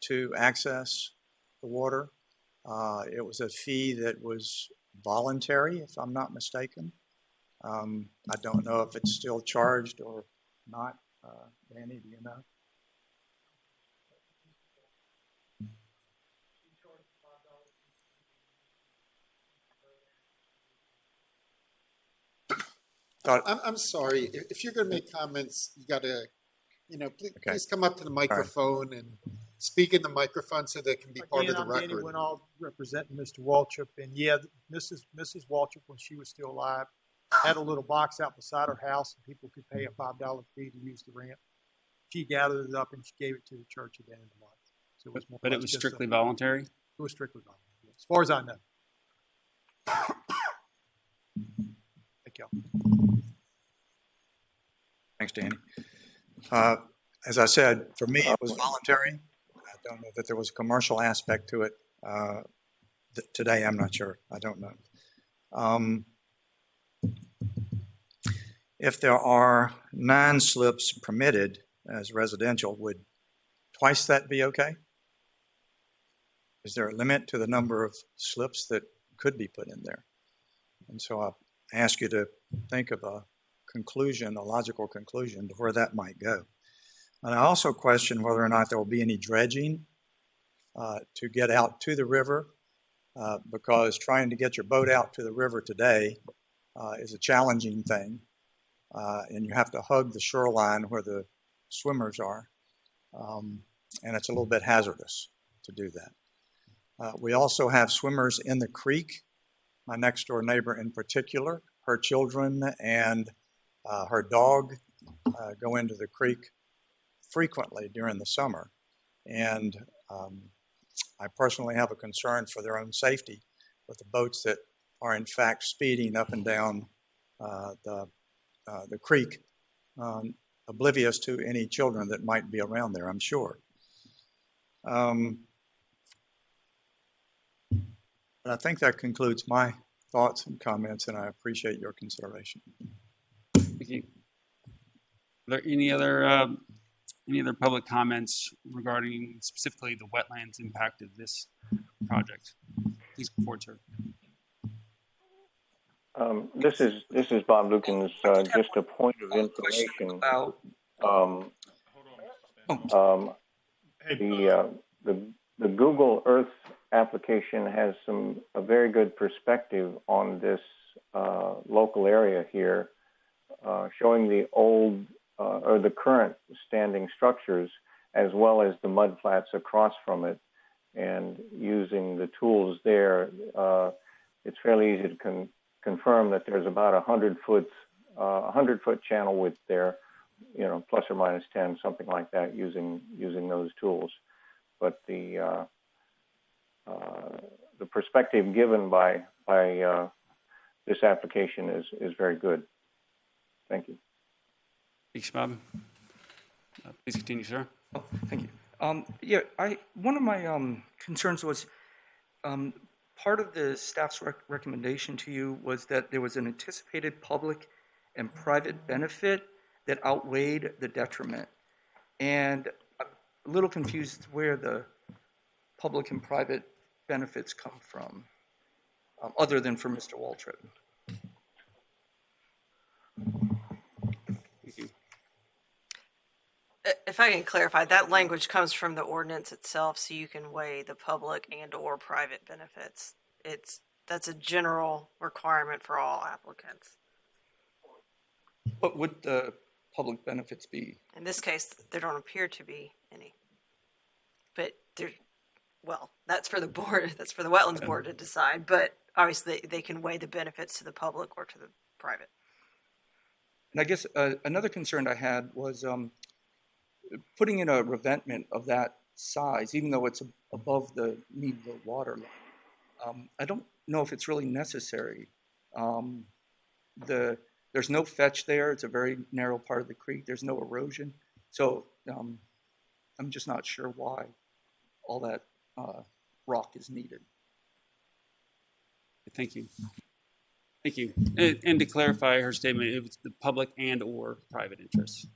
to access the water. It was a fee that was voluntary, if I'm not mistaken. I don't know if it's still charged or not. Danny, do you know? I'm sorry. If you're going to make comments, you got to, please come up to the microphone and speak in the microphone so that it can be part of the record. I'm Danny Winall, representing Mr. Waltrip, and yeah, Mrs. Waltrip, when she was still alive, had a little box out beside her house, and people could pay a $5 fee to use the ramp. She gathered it up and she gave it to the church at the end of the month. So it was more. But it was strictly voluntary. It was strictly voluntary. as far as I know. Thank y'all. Thanks, Danny. As I said, for me, it was voluntary. I don't know that there was a commercial aspect to it. Today, I'm not sure. I don't know. If there are 9 slips permitted as residential, would twice that be okay? Is there a limit to the number of slips that could be put in there? And so I ask you to think of a conclusion, a logical conclusion to where that might go. And I also question whether or not there will be any dredging to get out to the river, because trying to get your boat out to the river today is a challenging thing, and you have to hug the shoreline where the swimmers are, and it's a little bit hazardous to do that. We also have swimmers in the creek. My next door neighbor in particular, her children and her dog go into the creek frequently during the summer. And I personally have a concern for their own safety with the boats that are in fact speeding up and down the creek, oblivious to any children that might be around there, I'm sure. But I think that concludes my thoughts and comments, and I appreciate your consideration. Thank you. Are there any other public comments regarding specifically the wetlands impact of this project? Please go forward, sir. This is Bob Lukens. Just a point of information. The Google Earth application has a very good perspective on this local area here, showing the old or the current standing structures as well as the mud flats across from it, and using the tools there, it's fairly easy to confirm that there's about 100-foot channel width there, plus or minus 10, something like that, using those tools. But the perspective given by this application is very good. Thank you. Thanks, Bob. Please continue, sir. Oh, thank you. One of my concerns was part of the staff's recommendation to you was that there was an anticipated public and private benefit that outweighed the detriment. And I'm a little confused where the public and private benefits come from, other than for Mr. Waltrip. If I can clarify, that language comes from the ordinance itself, so you can weigh the public and or private benefits. That's a general requirement for all applicants. What would the public benefits be? In this case, there don't appear to be any. But that's for the board, that's for the Wetlands Board to decide, but obviously they can weigh the benefits to the public or to the private. And I guess another concern I had was putting in a revetment of that size, even though it's above the mean of the water line. I don't know if it's really necessary. There's no fetch there. It's a very narrow part of the creek. There's no erosion. So I'm just not sure why all that rock is needed. Thank you. Thank you. And to clarify her statement, it was the public and or private interests.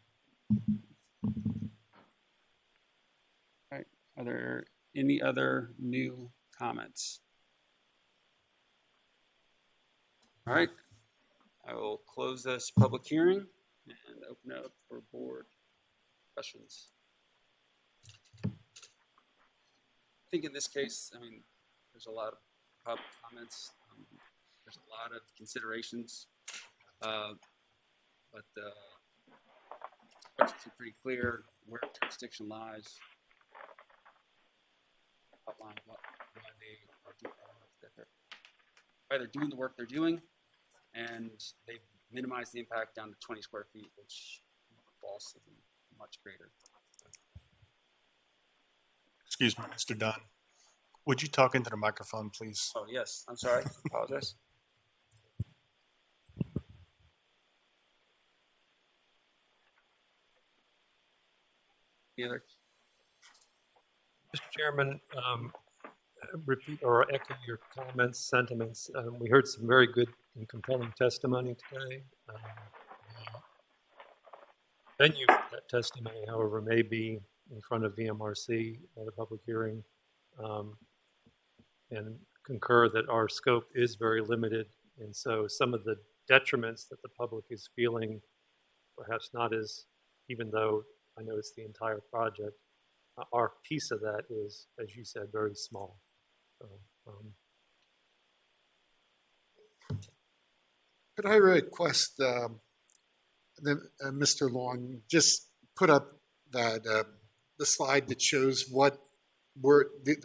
All right. Are there any other new comments? All right. I will close this public hearing and open it up for board questions. I think in this case, there's a lot of public comments. There's a lot of considerations, but the questions are pretty clear where jurisdiction lies, outline why they're doing the work they're doing, and they've minimized the impact down to 20 square feet, which falls much greater. Excuse me, Mr. Dunn. Would you talk into the microphone, please? Oh, yes, I'm sorry, apologize. Any other? Mr. Chairman, repeat or echo your comments, sentiments. We heard some very good and compelling testimony today. The venue for that testimony, however, may be in front of VMRC at a public hearing, and concur that our scope is very limited. And so some of the detriments that the public is feeling, perhaps not as, even though I know it's the entire project, our piece of that is, as you said, very small. So, Could I request Mr. Long just put up that the slide that shows what we're the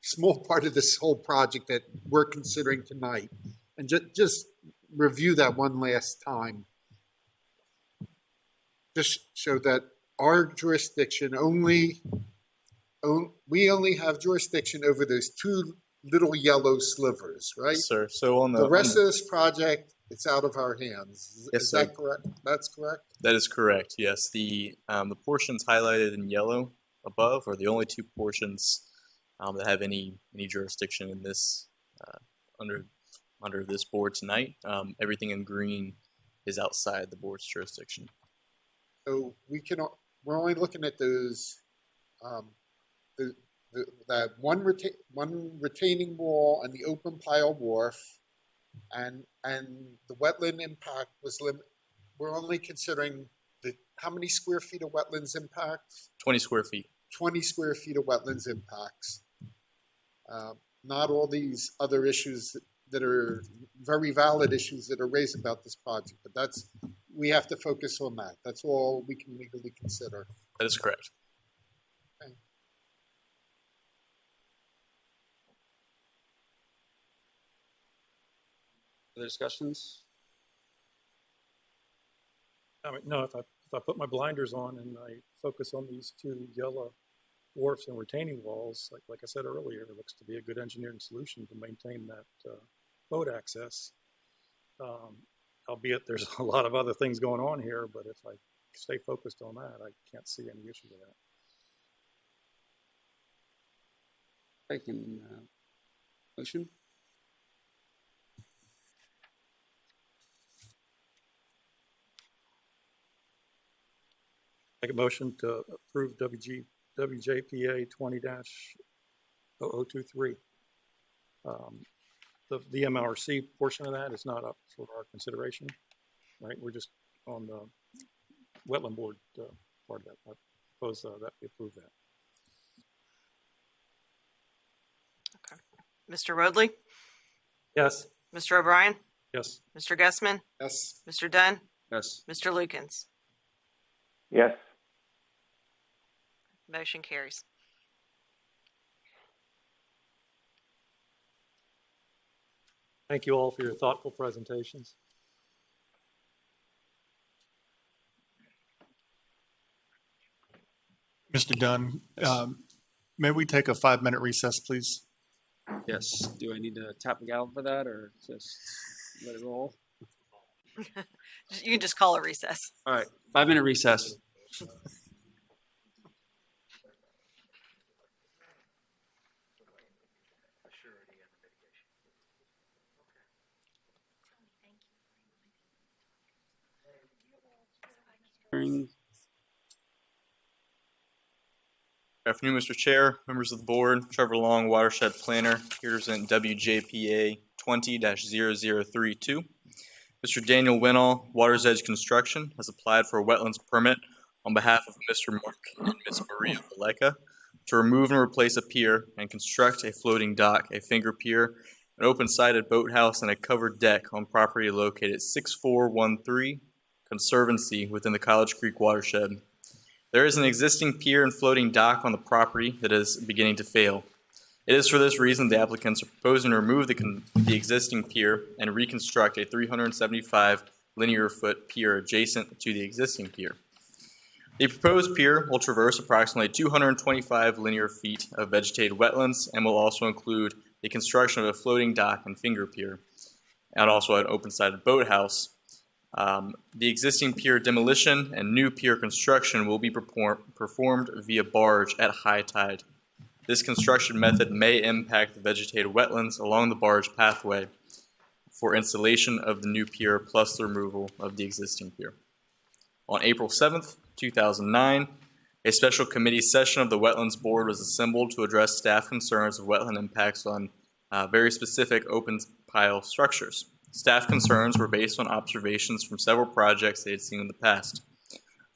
small part of this whole project that we're considering tonight, and just review that one last time. Just show that our jurisdiction we only have jurisdiction over those two little yellow slivers, right? Yes, sir. So on the rest of this project, it's out of our hands. Yes, Is sir. that correct? That's correct? That is correct. Yes, the portions highlighted in yellow above are the only two portions that have any jurisdiction in this under this board tonight. Everything in green is outside the board's jurisdiction. So we're only looking at those that one retaining wall and the open pile wharf, and the wetland impact was we're only considering how many square feet of wetlands impact? 20 square feet. 20 square feet of wetlands impacts. Not all these other issues that are very valid issues that are raised about this project, but we have to focus on that. That's all we can legally consider. That is correct. Okay. Other discussions? I mean, no, if I put my blinders on and I focus on these two yellow wharfs and retaining walls, like I said earlier, it looks to be a good engineering solution to maintain that boat access. Albeit there's a lot of other things going on here, but if I stay focused on that, I can't see any issue with that. I can motion. Make a motion to approve WJPA 20-0023. The MRC portion of that is not up for our consideration, right? We're just on the wetland board part of that. I propose that we approve that. Okay. Mr. Rodley? yes. Mr. O'Brien? Yes. Mr. Gussman? Yes. Mr. Dunn? Yes. Mr. Lukens? Yes. Motion carries. Thank you all for your thoughtful presentations. Mr. Dunn, may we take a 5-minute recess, please? Yes. Do I need to tap the gavel for that, or just let it roll? You can just call a recess. All right. 5-minute recess. Good afternoon, Mr. Chair, members of the board. Trevor Long, Watershed Planner, here to present WJPA 20-0032. Mr. Daniel Winall, Water's Edge Construction, has applied for a wetlands permit on behalf of Mr. Mark and Ms. Maria Baleka to remove and replace a pier and construct a floating dock, a finger pier, an open-sided boathouse, and a covered deck on property located at 6413 Conservancy within the College Creek watershed. There is an existing pier and floating dock on the property that is beginning to fail. It is for this reason the applicants are proposing to remove the existing pier and reconstruct a 375 linear foot pier adjacent to the existing pier. The proposed pier will traverse approximately 225 linear feet of vegetated wetlands and will also include the construction of a floating dock and finger pier, and also an open-sided boathouse. The existing pier demolition and new pier construction will be performed via barge at high tide. This construction method may impact the vegetated wetlands along the barge pathway for installation of the new pier plus the removal of the existing pier. On April 7th, 2009, a special committee session of the Wetlands Board was assembled to address staff concerns of wetland impacts on very specific open pile structures. Staff concerns were based on observations from several projects they had seen in the past.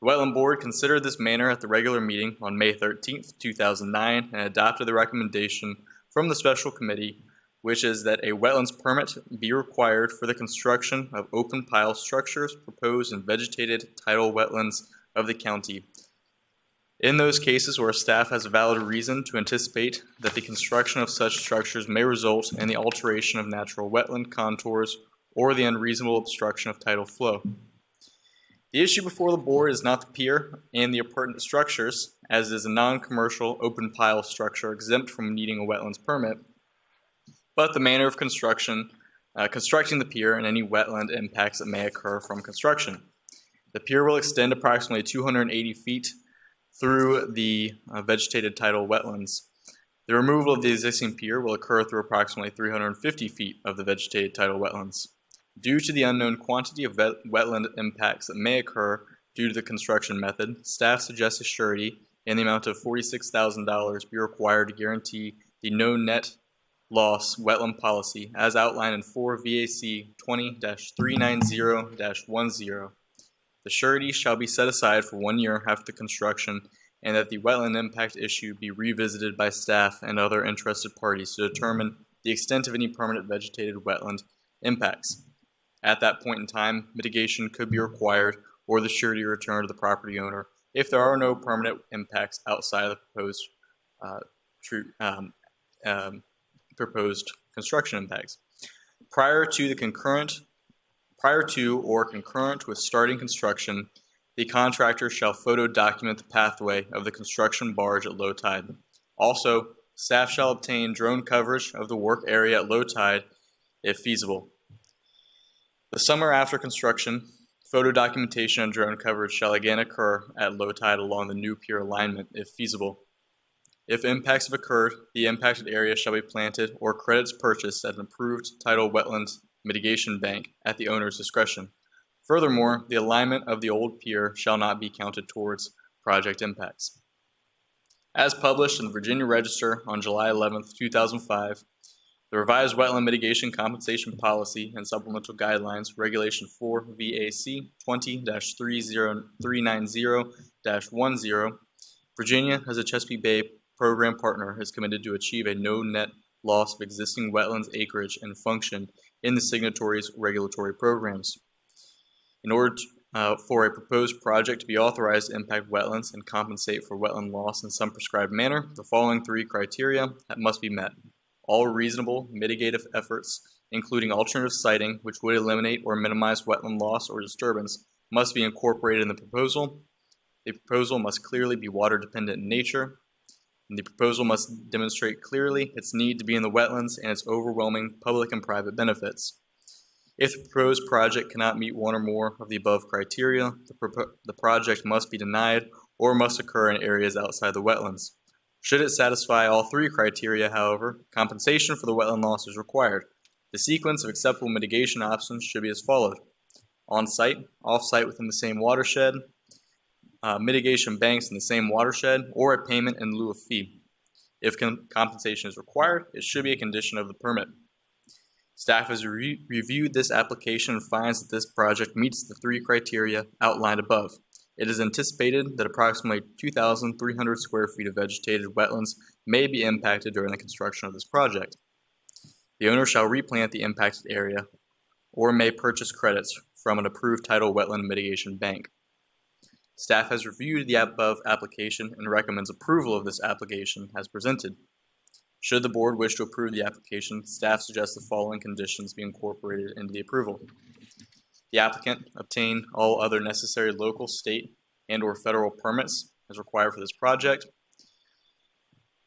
The Wetland Board considered this matter at the regular meeting on May 13th, 2009, and adopted the recommendation from the special committee, which is that a wetlands permit be required for the construction of open pile structures proposed in vegetated tidal wetlands of the county. In those cases where staff has a valid reason to anticipate that the construction of such structures may result in the alteration of natural wetland contours or the unreasonable obstruction of tidal flow. The issue before the board is not the pier and the appurtenant structures, as it is a non-commercial open pile structure exempt from needing a wetlands permit, but the manner of constructing the pier and any wetland impacts that may occur from construction. The pier will extend approximately 280 feet through the vegetated tidal wetlands. The removal of the existing pier will occur through approximately 350 feet of the vegetated tidal wetlands. Due to the unknown quantity of wetland impacts that may occur due to the construction method, staff suggests a surety in the amount of $46,000 be required to guarantee the no net loss wetland policy as outlined in 4 VAC 20-390-10. The surety shall be set aside for 1 year after the construction, and that the wetland impact issue be revisited by staff and other interested parties to determine the extent of any permanent vegetated wetland impacts. At that point in time, mitigation could be required or the surety returned to the property owner if there are no permanent impacts outside of the proposed construction impacts. Prior to or concurrent with starting construction, the contractor shall photo document the pathway of the construction barge at low tide. Also, staff shall obtain drone coverage of the work area at low tide if feasible. The summer after construction, photo documentation and drone coverage shall again occur at low tide along the new pier alignment if feasible. If impacts have occurred, the impacted area shall be planted or credits purchased at an approved tidal wetlands mitigation bank at the owner's discretion. Furthermore, the alignment of the old pier shall not be counted towards project impacts. As published in the Virginia Register on July 11, 2005, the revised Wetland Mitigation Compensation Policy and Supplemental Guidelines, Regulation 4 VAC 20-390-10, Virginia, as a Chesapeake Bay program partner, is committed to achieve a no net loss of existing wetlands acreage and function in the signatories' regulatory programs. In order for a proposed project to be authorized to impact wetlands and compensate for wetland loss in some prescribed manner, the following 3 criteria must be met. All reasonable mitigative efforts, including alternative siting, which would eliminate or minimize wetland loss or disturbance, must be incorporated in the proposal. The proposal must clearly be water dependent in nature. And the proposal must demonstrate clearly its need to be in the wetlands and its overwhelming public and private benefits. If the proposed project cannot meet one or more of the above criteria, the project must be denied or must occur in areas outside the wetlands. Should it satisfy all 3 criteria, however, compensation for the wetland loss is required. The sequence of acceptable mitigation options should be as followed: on-site, off-site within the same watershed, mitigation banks in the same watershed, or a payment in lieu of fee. If compensation is required, it should be a condition of the permit. Staff has reviewed this application and finds that this project meets the 3 criteria outlined above. It is anticipated that approximately 2,300 square feet of vegetated wetlands may be impacted during the construction of this project. The owner shall replant the impacted area or may purchase credits from an approved tidal wetland mitigation bank. Staff has reviewed the above application and recommends approval of this application as presented. Should the board wish to approve the application, staff suggests the following conditions be incorporated into the approval. The applicant obtain all other necessary local, state, and/or federal permits as required for this project.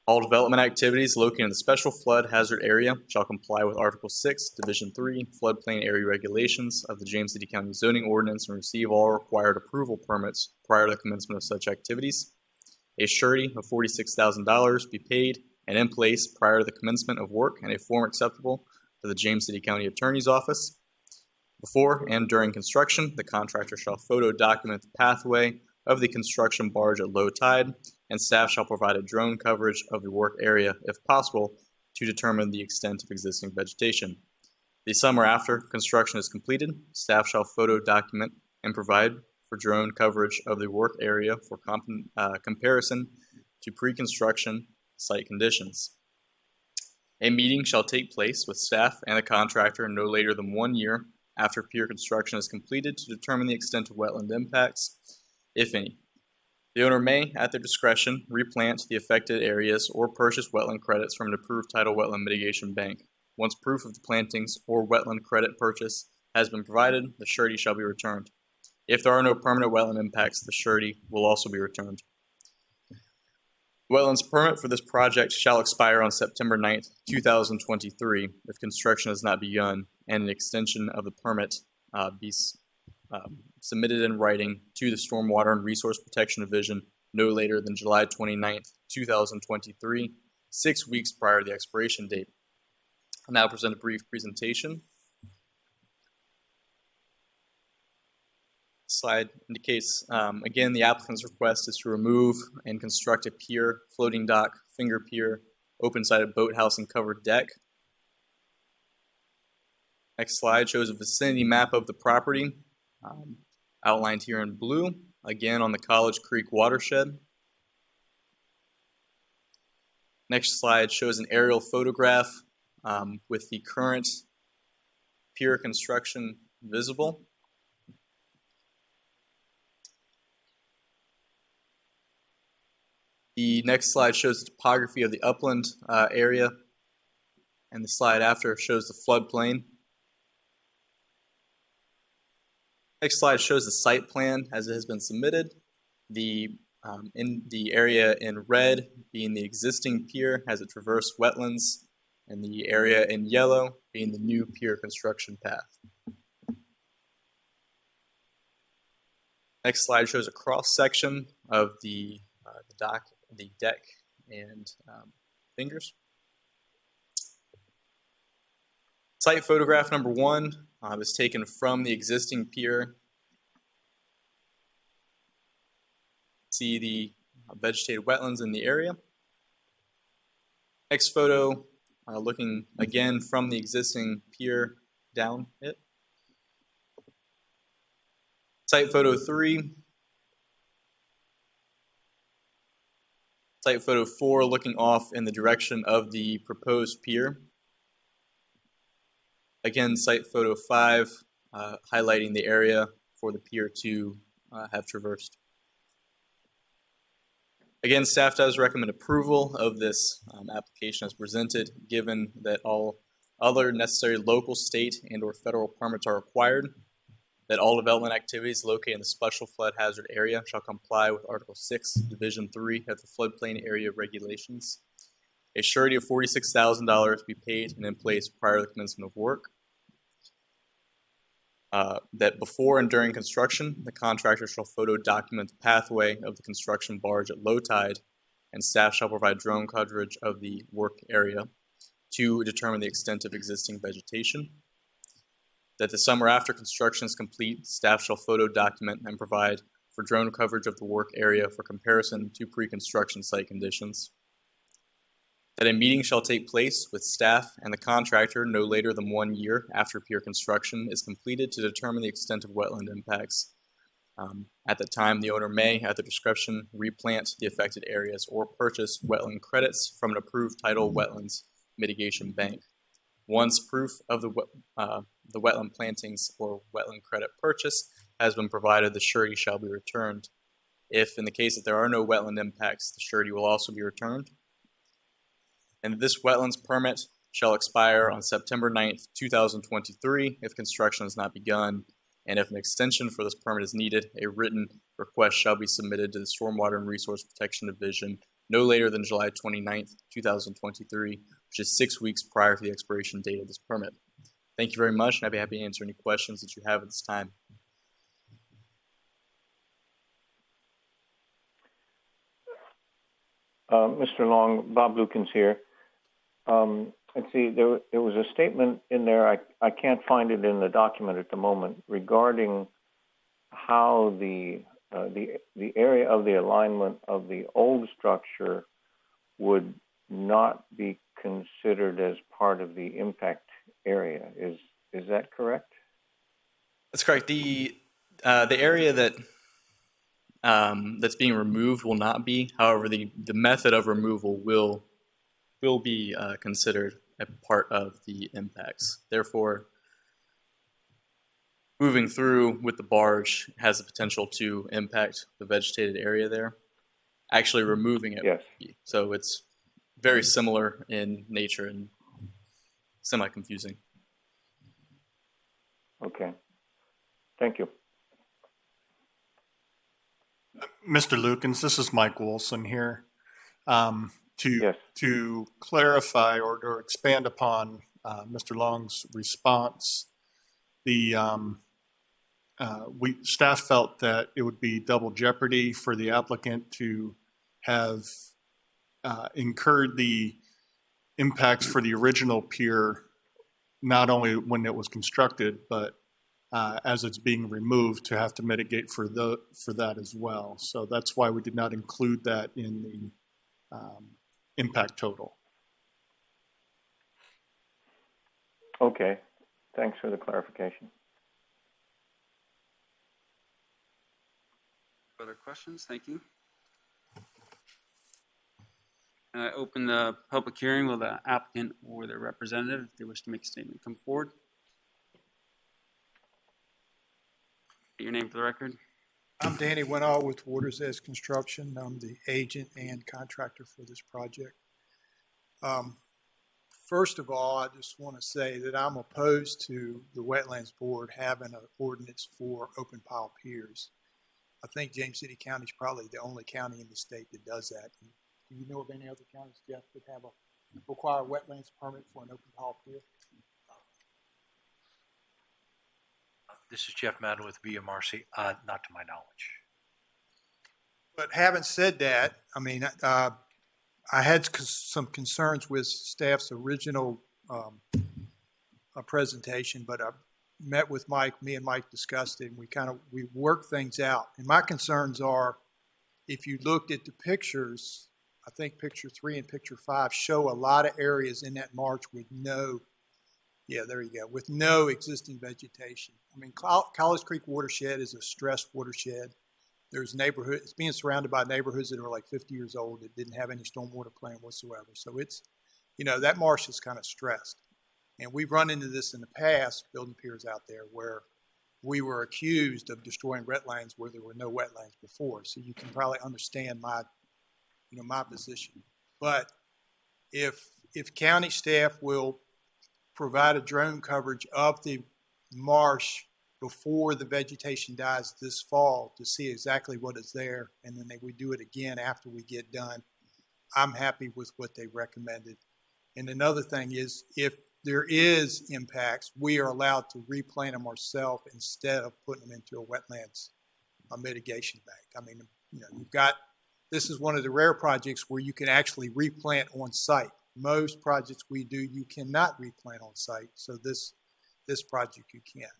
All development activities located in the special flood hazard area shall comply with Article 6, Division 3, floodplain area regulations of the James City County zoning ordinance and receive all required approval permits prior to the commencement of such activities. A surety of $46,000 be paid and in place prior to the commencement of work in a form acceptable to the James City County Attorney's Office. Before and during construction, the contractor shall photo document the pathway of the construction barge at low tide, and staff shall provide a drone coverage of the work area, if possible, to determine the extent of existing vegetation. The summer after construction is completed, staff shall photo document and provide for drone coverage of the work area for comparison to pre-construction site conditions. A meeting shall take place with staff and the contractor no later than 1 year after pier construction is completed to determine the extent of wetland impacts, if any. The owner may, at their discretion, replant the affected areas or purchase wetland credits from an approved tidal wetland mitigation bank. Once proof of the plantings or wetland credit purchase has been provided, the surety shall be returned. If there are no permanent wetland impacts, the surety will also be returned. The wetlands permit for this project shall expire on September 9th, 2023, if construction has not begun, and an extension of the permit be submitted in writing to the Stormwater and Resource Protection Division no later than July 29th, 2023, 6 weeks prior to the expiration date. I'll now present a brief presentation. Slide indicates, again, the applicant's request is to remove and construct a pier, floating dock, finger pier, open-sided boathouse, and covered deck. Next slide shows a vicinity map of the property, outlined here in blue, again on the College Creek watershed. Next slide shows an aerial photograph with the current pier construction visible. The next slide shows the topography of the upland area, and the slide after shows the floodplain. Next slide shows the site plan as it has been submitted. In the area in red being the existing pier has a traverse wetlands, and the area in yellow being the new pier construction path. Next slide shows a cross section of the dock, the deck, and fingers. Site photograph number 1 is taken from the existing pier. See the vegetated wetlands in the area. Next photo, looking again from the existing pier down it. Site photo 3. Site photo 4, looking off in the direction of the proposed pier. Again, site photo 5, highlighting the area for the pier to have traversed. Again, staff does recommend approval of this application as presented, given that all other necessary local, state, and/or federal permits are required, that all development activities located in the special flood hazard area shall comply with Article 6, Division 3 of the floodplain area regulations. A surety of $46,000 be paid and in place prior to the commencement of work. That before and during construction, the contractor shall photo document the pathway of the construction barge at low tide, and staff shall provide drone coverage of the work area to determine the extent of existing vegetation. That the summer after construction is complete, staff shall photo document and provide for drone coverage of the work area for comparison to pre-construction site conditions. That a meeting shall take place with staff and the contractor no later than 1 year after pier construction is completed to determine the extent of wetland impacts. At that time, the owner may, at their discretion, replant the affected areas or purchase wetland credits from an approved tidal wetlands mitigation bank. Once proof of the wetland plantings or wetland credit purchase has been provided, the surety shall be returned. If, in the case that there are no wetland impacts, the surety will also be returned. And this wetlands permit shall expire on September 9th, 2023 if construction has not begun, and if an extension for this permit is needed, a written request shall be submitted to the Stormwater and Resource Protection Division no later than July 29th, 2023, which is 6 weeks prior to the expiration date of this permit. Thank you very much, and I'd be happy to answer any questions that you have at this time. Mr. Long, Bob Lukens here. Let's see, there was a statement in there, I can't find it in the document at the moment, regarding how the area of the alignment of the old structure would not be considered as part of the impact area. Is that correct? That's correct. The area that that's being removed will not be. However, the method of removal will be considered a part of the impacts. Therefore, moving through with the barge has the potential to impact the vegetated area there. Actually removing it, yes. So it's very similar in nature and semi-confusing. Okay. Thank you. Mr. Lukens, this is Mike Wilson here. To clarify or to expand upon Mr. Long's response, staff felt that it would be double jeopardy for the applicant to have incurred the impacts for the original pier, not only when it was constructed, but as it's being removed, to have to mitigate for that as well. So that's why we did not include that in the impact total. Okay, thanks for the clarification. Further questions? Thank you. I open the public hearing. Will the applicant or their representative, if they wish to make a statement, come forward? Your name for the record. I'm Danny Winall with Waters Edge Construction. I'm the agent and contractor for this project. First of all, I just want to say that I'm opposed to the Wetlands Board having an ordinance for open pile piers. I think James City County is probably the only county in the state that does that. Do you know of any other counties, Jeff, that have require a wetlands permit for an open pile pier? This is Jeff Madden with VMRC. Not to my knowledge. But having said that, I mean, I had some concerns with staff's original presentation, but I met with Mike. Me and Mike discussed it, and we worked things out. And my concerns are, if you looked at the pictures, I think picture 3 and picture 5 show a lot of areas in that marsh with no existing vegetation. I mean, College Creek watershed is a stressed watershed. There's neighborhood. It's being surrounded by neighborhoods that are like 50 years old that didn't have any stormwater plan whatsoever. So it's, that marsh is kind of stressed. And we've run into this in the past, building piers out there where we were accused of destroying wetlands where there were no wetlands before. So you can probably understand my position. But if county staff will provide a drone coverage of the marsh before the vegetation dies this fall to see exactly what is there, and then we do it again after we get done, I'm happy with what they recommended. And another thing is, if there is impacts, we are allowed to replant them ourselves instead of putting them into a wetlands mitigation bank. I mean, this is one of the rare projects where you can actually replant on site. Most projects we do, you cannot replant on site. So this project you can.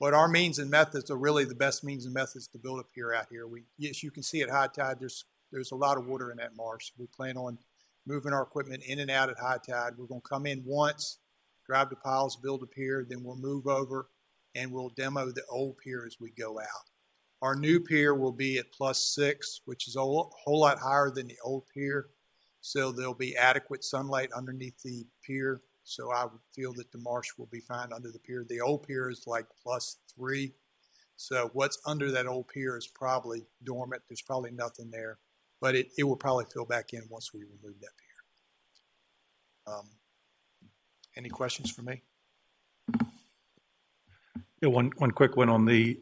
But our means and methods are really the best means and methods to build a pier out here. Yes, you can see at high tide, there's a lot of water in that marsh. We plan on moving our equipment in and out at high tide. We're going to come in once, drive the piles, build a pier, then we'll move over and we'll demo the old pier as we go out. Our new pier will be at +6, which is a whole lot higher than the old pier. So there'll be adequate sunlight underneath the pier. So I would feel that the marsh will be fine under the pier. The old pier is like +3. So what's under that old pier is probably dormant. There's probably nothing there, but it will probably fill back in once we remove that pier. Any questions for me? Yeah, one quick one on the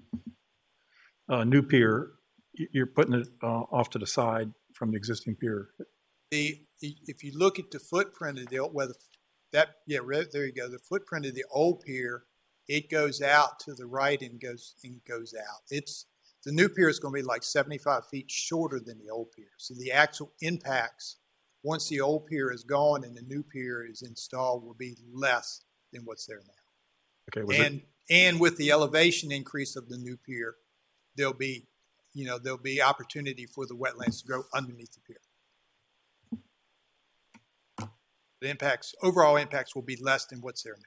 new pier. You're putting it off to the side from the existing pier. If you look at the footprint of the old, there you go. The footprint of the old pier, it goes out to the right and goes out. The new pier is going to be like 75 feet shorter than the old pier. So the actual impacts, once the old pier is gone and the new pier is installed, will be less than what's there now. Okay. And with the elevation increase of the new pier, there'll be opportunity for the wetlands to grow underneath the pier. The overall impacts will be less than what's there now.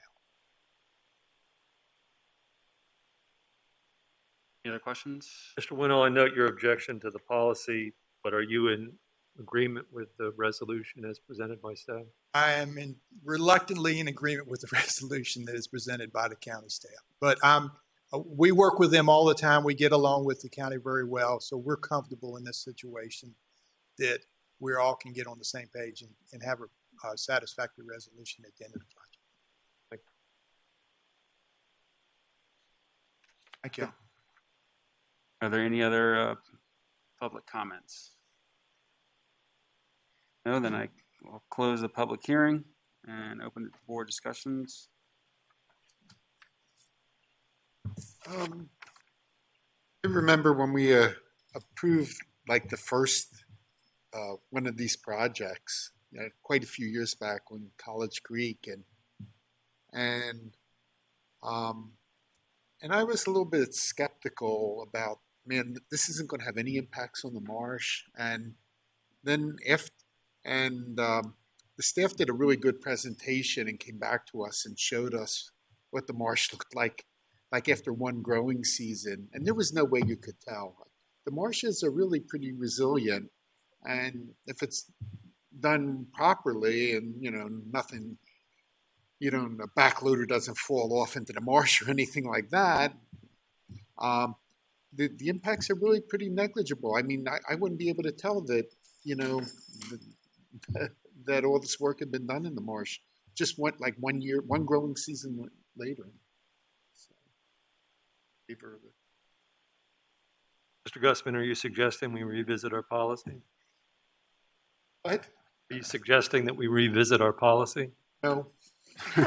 Any other questions? Mr. Winnell, I note your objection to the policy, but are you in agreement with the resolution as presented by staff? I am reluctantly in agreement with the resolution that is presented by the county staff. But we work with them all the time. We get along with the county very well. So we're comfortable in this situation that we all can get on the same page and have a satisfactory resolution at the end of the project. Thank you. Are there any other public comments? No, then I'll close the public hearing and open it to board discussions. I remember when we approved like the first one of these projects, quite a few years back on College Creek, and I was a little bit skeptical about, man, this isn't going to have any impacts on the marsh. And then the staff did a really good presentation and came back to us and showed us what the marsh looked like after one growing season. And there was no way you could tell. The marshes are really pretty resilient, and if it's done properly and, nothing, a backloader doesn't fall off into the marsh or anything like that, the impacts are really pretty negligible. I mean, I wouldn't be able to tell that, that all this work had been done in the marsh. Just went like 1 year, one growing season later. So, Mr. Gussman, are you suggesting we revisit our policy? What? Are you suggesting that we revisit our policy? No. I'm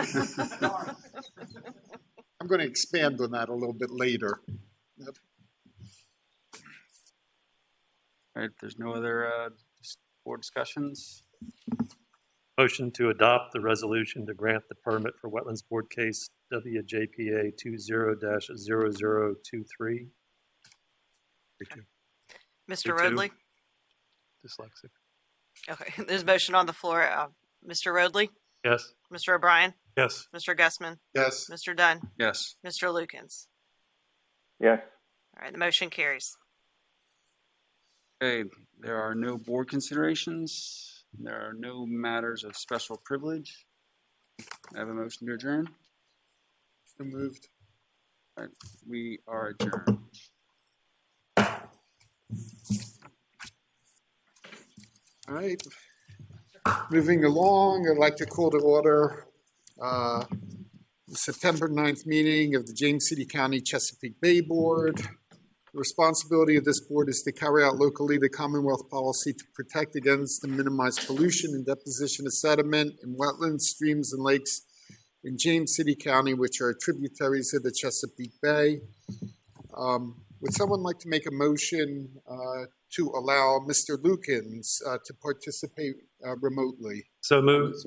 going to expand on that a little bit later. Yep. All right, there's no other board discussions. Motion to adopt the resolution to grant the permit for Wetlands Board Case WJPA 20-0023. Mr. Rodley? Dyslexic. Okay, there's a motion on the floor. Mr. Rodley? Yes. Mr. O'Brien? Yes. Mr. Gussman? Yes. Mr. Dunn? Yes. Mr. Lukens? Yes. All right, the motion carries. Okay, there are no board considerations. There are no matters of special privilege. I have a motion to adjourn. So moved. All right, we are adjourned. All right. Moving along, I'd like to call to order the September 9th meeting of the James City County Chesapeake Bay Board. The responsibility of this board is to carry out locally the Commonwealth policy to protect against and minimize pollution and deposition of sediment in wetlands, streams, and lakes in James City County, which are tributaries of the Chesapeake Bay. Would someone like to make a motion to allow Mr. Lukens to participate remotely? So moved.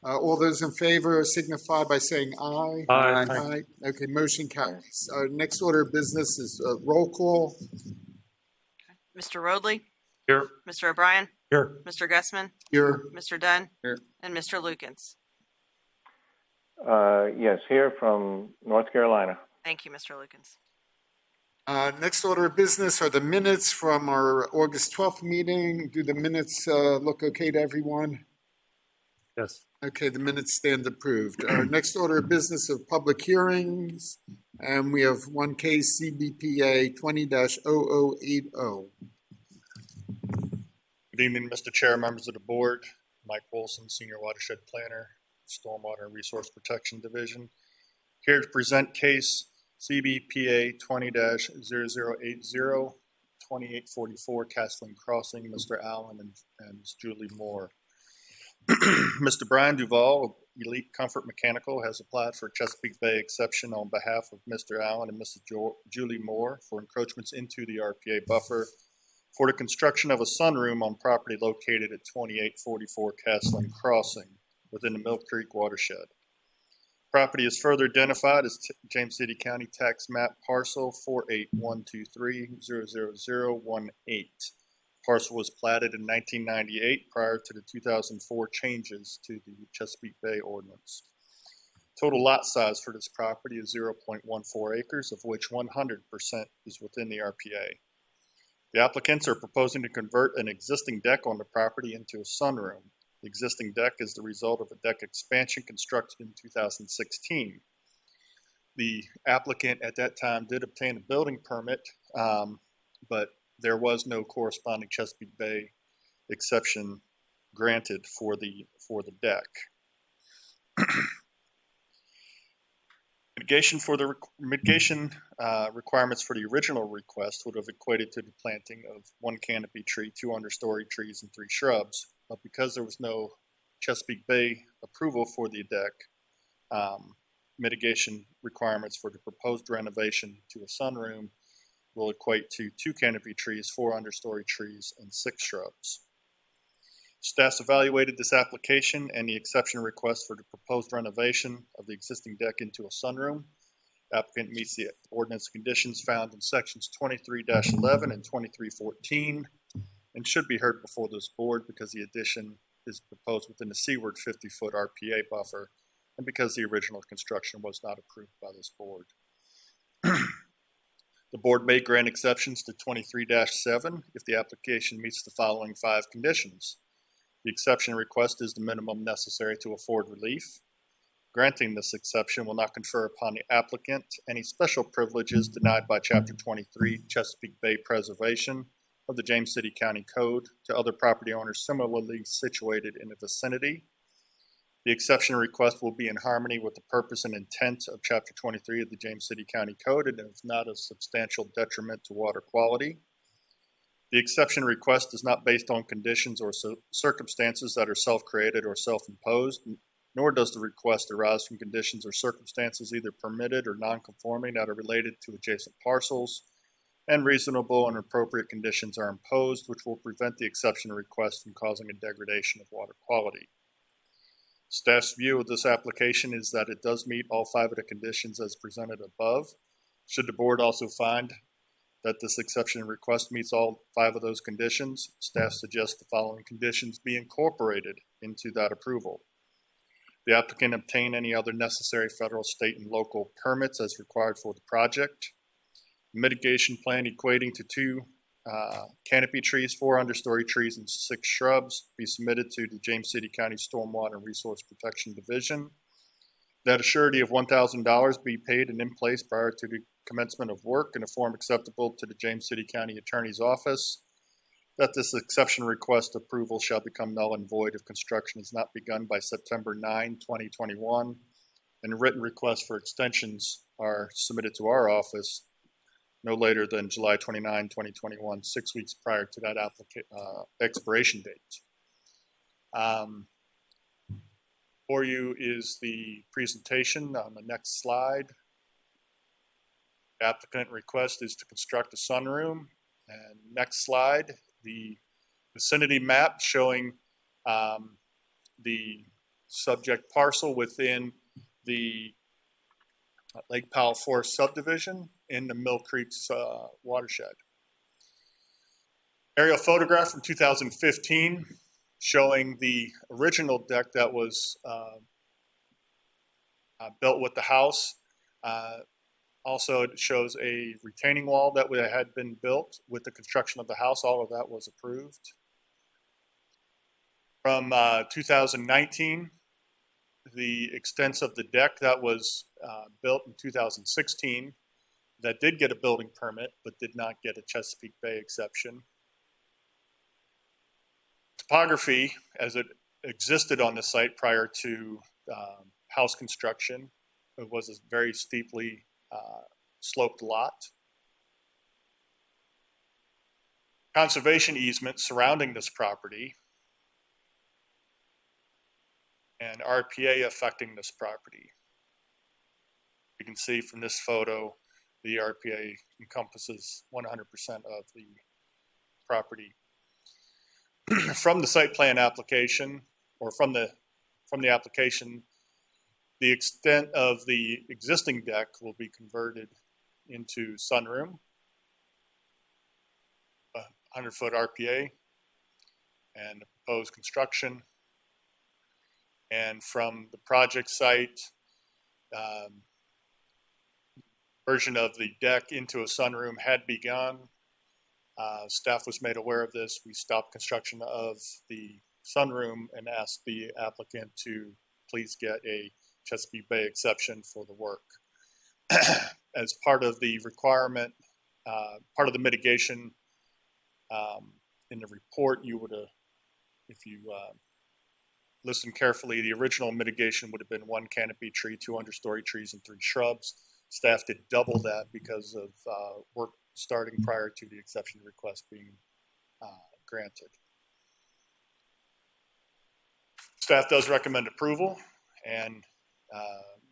All those in favor signify by saying aye. Aye. Aye. Okay, motion carries. Our next order of business is roll call. Mr. Rodley? Here. Mr. O'Brien? Here. Mr. Gussman? Here. Mr. Dunn? Here. And Mr. Lukens? Yes, here from North Carolina. Thank you, Mr. Lukens. Next order of business are the minutes from our August 12th meeting. Do the minutes look okay to everyone? Yes. Okay, the minutes stand approved. Our next order of business of public hearings, and we have one case, CBPA 20-0080. Good evening, Mr. Chair, members of the board. Mike Wilson, Senior Watershed Planner, Stormwater and Resource Protection Division. Here to present case CBPA 20-0080, 2844 Castling Crossing, Mr. Allen and Ms. Julie Moore. Mr. Brian Duval of Elite Comfort Mechanical has applied for a Chesapeake Bay exception on behalf of Mr. Allen and Mrs. Julie Moore for encroachments into the RPA buffer for the construction of a sunroom on property located at 2844 Castling Crossing within the Mill Creek watershed. Property is further identified as James City County Tax Map Parcel 48123-00018. Parcel was platted in 1998 prior to the 2004 changes to the Chesapeake Bay Ordinance. Total lot size for this property is 0.14 acres, of which 100% is within the RPA. The applicants are proposing to convert an existing deck on the property into a sunroom. The existing deck is the result of a deck expansion constructed in 2016. The applicant at that time did obtain a building permit, but there was no corresponding Chesapeake Bay exception granted for the deck. Mitigation requirements for the original request would have equated to the planting of 1 canopy tree, 2 understory trees, and 3 shrubs. But because there was no Chesapeake Bay approval for the deck, mitigation requirements for the proposed renovation to a sunroom will equate to 2 canopy trees, 4 understory trees, and 6 shrubs. Staff's evaluated this application and the exception request for the proposed renovation of the existing deck into a sunroom. The applicant meets the ordinance conditions found in sections 23-11 and 2314 and should be heard before this board because the addition is proposed within the seaward 50-foot RPA buffer and because the original construction was not approved by this board. The board may grant exceptions to 23-7 if the application meets the following 5 conditions. The exception request is the minimum necessary to afford relief. Granting this exception will not confer upon the applicant any special privileges denied by Chapter 23 Chesapeake Bay Preservation of the James City County Code to other property owners similarly situated in the vicinity. The exception request will be in harmony with the purpose and intent of Chapter 23 of the James City County Code and is not a substantial detriment to water quality. The exception request is not based on conditions or circumstances that are self-created or self-imposed, nor does the request arise from conditions or circumstances either permitted or non-conforming that are related to adjacent parcels, and reasonable and appropriate conditions are imposed, which will prevent the exception request from causing a degradation of water quality. Staff's view of this application is that it does meet all 5 of the conditions as presented above. Should the board also find that this exception request meets all 5 of those conditions, staff suggests the following conditions be incorporated into that approval. The applicant obtain any other necessary federal, state, and local permits as required for the project. Mitigation plan equating to 2 canopy trees, 4 understory trees, and 6 shrubs be submitted to the James City County Stormwater and Resource Protection Division. That a surety of $1,000 be paid and in place prior to the commencement of work in a form acceptable to the James City County Attorney's Office. That this exception request approval shall become null and void if construction is not begun by September 9, 2021, and written requests for extensions are submitted to our office no later than July 29, 2021, 6 weeks prior to that expiration date. For you is the presentation on the next slide. The applicant request is to construct a sunroom. And next slide, the vicinity map showing the subject parcel within the Lake Powell Forest subdivision in the Mill Creek's watershed. Aerial photograph from 2015 showing the original deck that was built with the house. Also, it shows a retaining wall that had been built with the construction of the house. All of that was approved. From 2019, the extent of the deck that was built in 2016 that did get a building permit but did not get a Chesapeake Bay exception. Topography as it existed on the site prior to house construction, it was a very steeply sloped lot. Conservation easement surrounding this property, and RPA affecting this property. You can see from this photo, the RPA encompasses 100% of the property. From the site plan application, or from the application, the extent of the existing deck will be converted into sunroom, 100-foot RPA, and the proposed construction. And from the project site, version of the deck into a sunroom had begun. Staff was made aware of this. We stopped construction of the sunroom and asked the applicant to please get a Chesapeake Bay exception for the work. As part of the requirement, part of the mitigation in the report, you would have, if you listen carefully, the original mitigation would have been 1 canopy tree, 2 understory trees, and 3 shrubs. Staff did double that because of work starting prior to the exception request being granted. Staff does recommend approval, and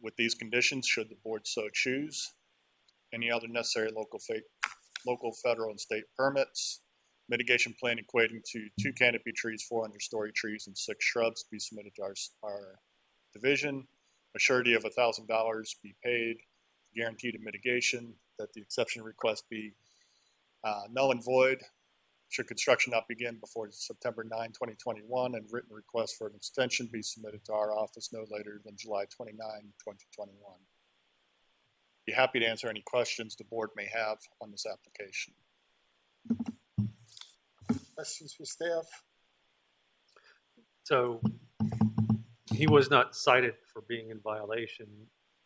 with these conditions, should the board so choose, any other necessary local, federal, and state permits, mitigation plan equating to 2 canopy trees, 4 understory trees, and 6 shrubs be submitted to our division. A surety of $1,000 be paid, guaranteed of mitigation, that the exception request be null and void should construction not begin before September 9, 2021, and written request for an extension be submitted to our office no later than July 29, 2021. Be happy to answer any questions the board may have on this application. Questions for staff? So he was not cited for being in violation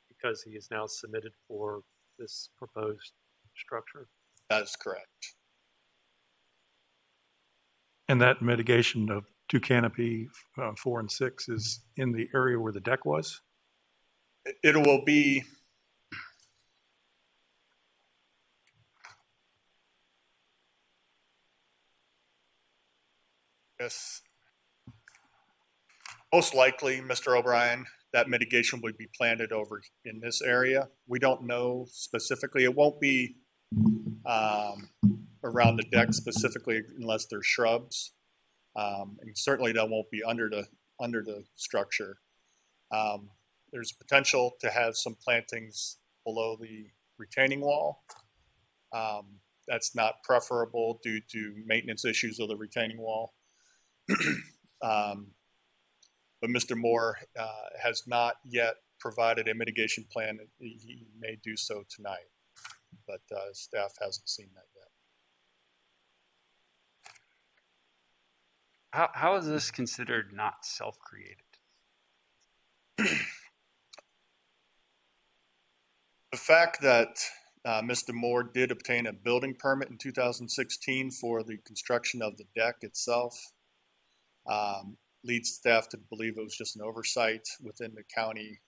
because he is now submitted for this proposed structure? That is correct. And that mitigation of 2 canopy, 4 and 6 is in the area where the deck was? It will be yes. Most likely, Mr. O'Brien, that mitigation would be planted over in this area. We don't know specifically. It won't be around the deck specifically unless there's shrubs. And certainly that won't be under the structure. There's potential to have some plantings below the retaining wall. That's not preferable due to maintenance issues of the retaining wall. But Mr. Moore has not yet provided a mitigation plan. He may do so tonight, but staff hasn't seen that yet. How is this considered not self-created? The fact that Mr. Moore did obtain a building permit in 2016 for the construction of the deck itself leads staff to believe it was just an oversight within the county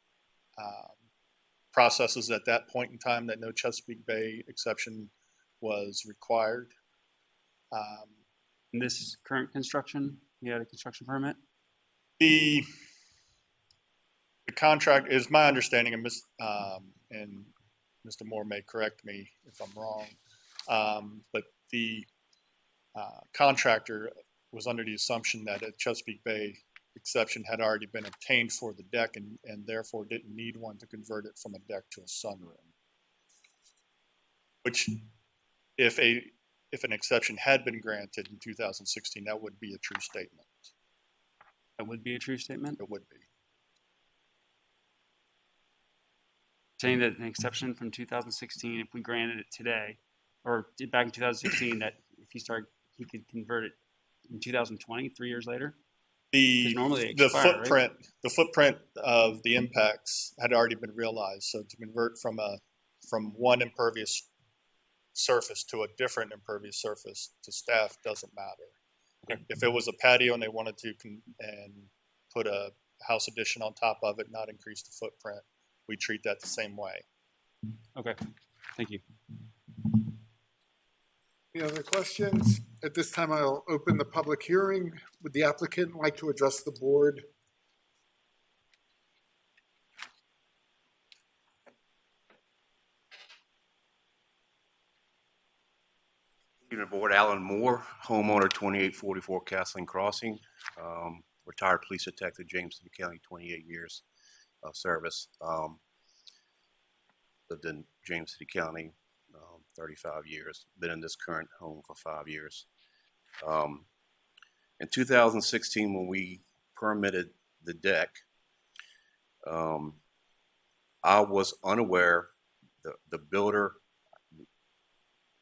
processes at that point in time, that no Chesapeake Bay exception was required. In this current construction, you had a construction permit? The contract is my understanding, and Mr. Moore may correct me if I'm wrong, but the contractor was under the assumption that a Chesapeake Bay exception had already been obtained for the deck and therefore didn't need one to convert it from a deck to a sunroom. Which, if an exception had been granted in 2016, that would be a true statement. That would be a true statement? It would be. Saying that an exception from 2016, if we granted it today, or back in 2016, that if he could convert it in 2020, 3 years later? The footprint of the impacts had already been realized. So to convert from one impervious surface to a different impervious surface to staff doesn't matter. Okay. If it was a patio and they wanted to and put a house addition on top of it, not increase the footprint, we treat that the same way. Okay. Thank you. Any other questions? At this time, I'll open the public hearing. Would the applicant like to address the board? Evening, Board. Alan Moore, homeowner, 2844 Castling Crossing. Retired police detective, James City County, 28 years of service. Lived in James City County 35 years. Been in this current home for 5 years. In 2016, when we permitted the deck, I was unaware, the builder,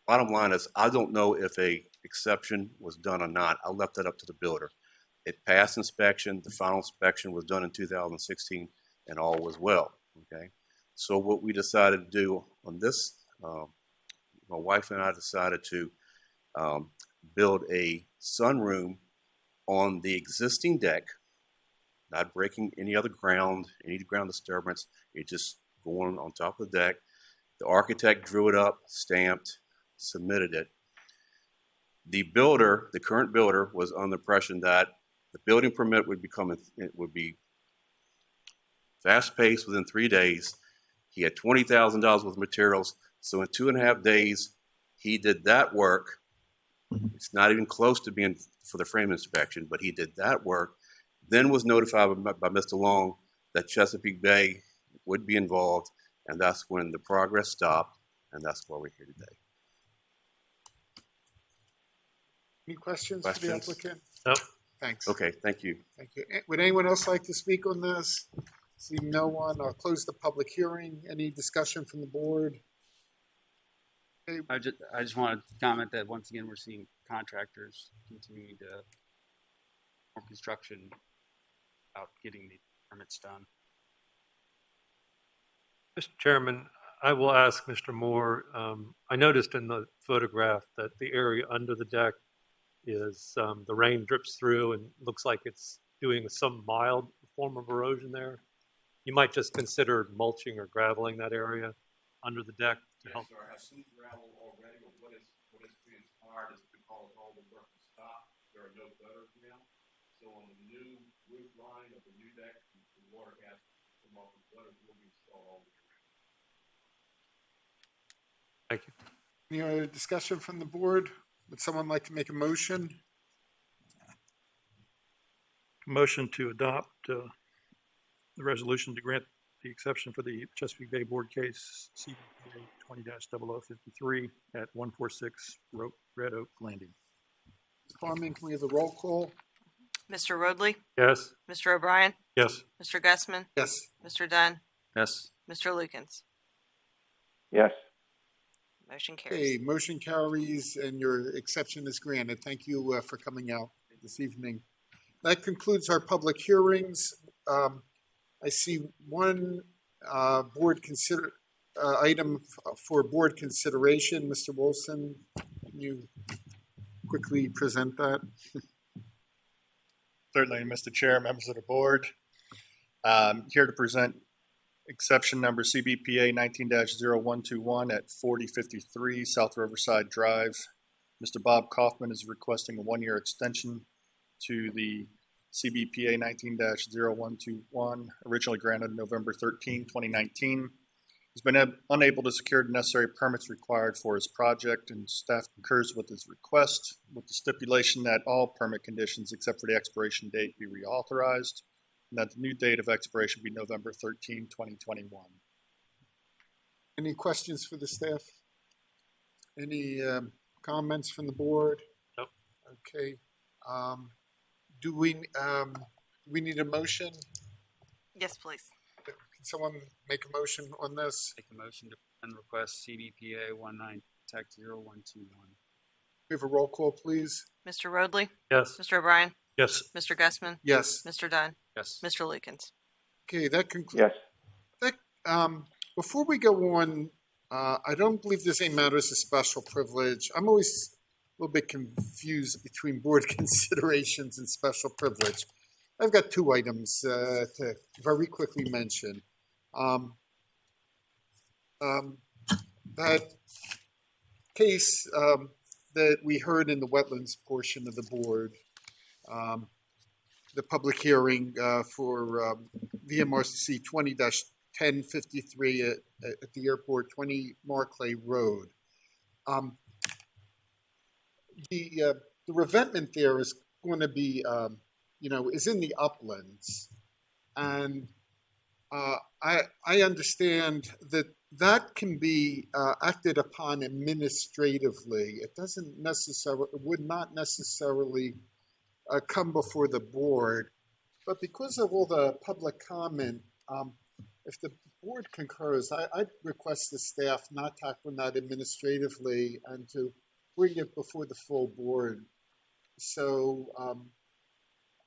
bottom line is, I don't know if a exception was done or not. I left that up to the builder. It passed inspection. The final inspection was done in 2016, and all was well. Okay. So what we decided to do on this, my wife and I decided to build a sunroom on the existing deck, not breaking any other ground, any ground disturbance. It just going on top of the deck. The architect drew it up, stamped, submitted it. The builder, the current builder, was under the impression that the building permit would be fast-paced within 3 days. He had $20,000 worth of materials, so in 2.5 days, he did that work. It's not even close to being for the frame inspection, but he did that work, then was notified by Mr. Long that Chesapeake Bay would be involved, and that's when the progress stopped, and that's why we're here today. Any questions for the applicant? No. Thanks. Okay, thank you. Thank you. Would anyone else like to speak on this? Seeing no one, I'll close the public hearing. Any discussion from the board? Okay. I just want to comment that once again, we're seeing contractors continuing to more construction out getting the permits done. Mr. Chairman, I will ask Mr. Moore. I noticed in the photograph that the area under the deck is the rain drips through and looks like it's doing some mild form of erosion there. You might just consider mulching or graveling that area under the deck to help. Sir, I have some gravel already, but what is transpired is because all the work is stopped, there are no gutters now. So on the new roof line of the new deck, the water has to come off, the gutters will be installed all the way around. Thank you. Any other discussion from the board? Would someone like to make a motion? Motion to adopt the resolution to grant the exception for the Chesapeake Bay Board case CBPA 20-0053 at 146 Red Oak Landing. Carmen, can we have a roll call? Mr. Rodley? Yes. Mr. O'Brien? Yes. Mr. Gussman? Yes. Mr. Dunn? Yes. Mr. Lukens? Yes. Motion carries. Okay, motion carries and your exception is granted. Thank you for coming out this evening. That concludes our public hearings. I see one item for board consideration. Mr. Wilson, can you quickly present that? Certainly, Mr. Chair, members of the board. Here to present exception number CBPA 19-0121 at 4053 South Riverside Drive. Mr. Bob Kaufman is requesting a 1-year extension to the CBPA 19-0121, originally granted November 13, 2019. He's been unable to secure the necessary permits required for his project, and staff concurs with his request, with the stipulation that all permit conditions except for the expiration date be reauthorized, and that the new date of expiration be November 13, 2021. Any questions for the staff? Any comments from the board? Nope. Okay. Do we need a motion? Yes, please. Can someone make a motion on this? Make a motion to request CBPA 19-0121. We have a roll call, please. Mr. Rodley? Yes. Mr. O'Brien? Yes. Mr. Gussman? Yes. Mr. Dunn? Yes. Mr. Lukens? Okay, that concludes. Yes. Before we go on, I don't believe there's any matters of special privilege. I'm always a little bit confused between board considerations and special privilege. I've got two items to very quickly mention. that case that we heard in the wetlands portion of the board, the public hearing for VMRC 20-1053 at the airport, 20 Markley Road. The revetment there is going to be, is in the uplands. And I understand that that can be acted upon administratively. It would not necessarily come before the board. But because of all the public comment, if the board concurs, I'd request the staff not tackle that administratively and to bring it before the full board, so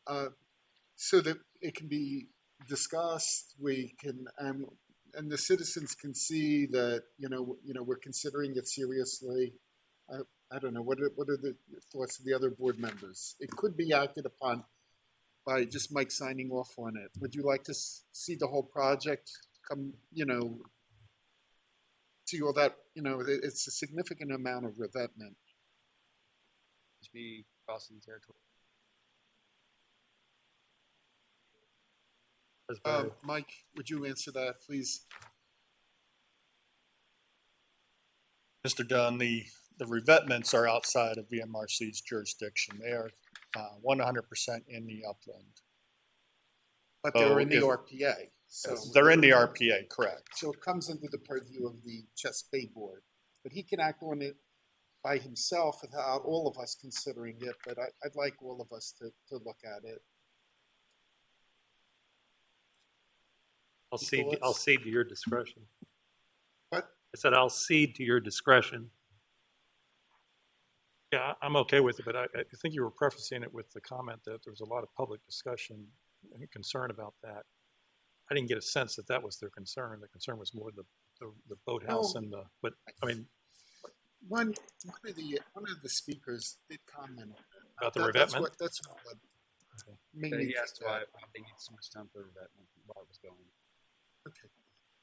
that it can be discussed. We can and the citizens can see that we're considering it seriously. I don't know, what are the thoughts of the other board members? It could be acted upon by just Mike signing off on it. Would you like to see the whole project come, see all that, it's a significant amount of revetment. To be crossing territory. Mike, would you answer that, please? Mr. Dunn, the revetments are outside of VMRC's jurisdiction. They are 100% in the upland. But they're in the RPA. So they're in the RPA, correct. So it comes under the purview of the Chesapeake Bay Board. But he can act on it by himself without all of us considering it. But I'd like all of us to look at it. I'll cede to your discretion. What? I said I'll cede to your discretion. Yeah, I'm okay with it, but I think you were prefacing it with the comment that there was a lot of public discussion and concern about that. I didn't get a sense that was their concern. The concern was more the boathouse and but I mean. One of the speakers did comment about the revetment. That's what made me. He asked why they need so much time for revetment while it was going. Okay,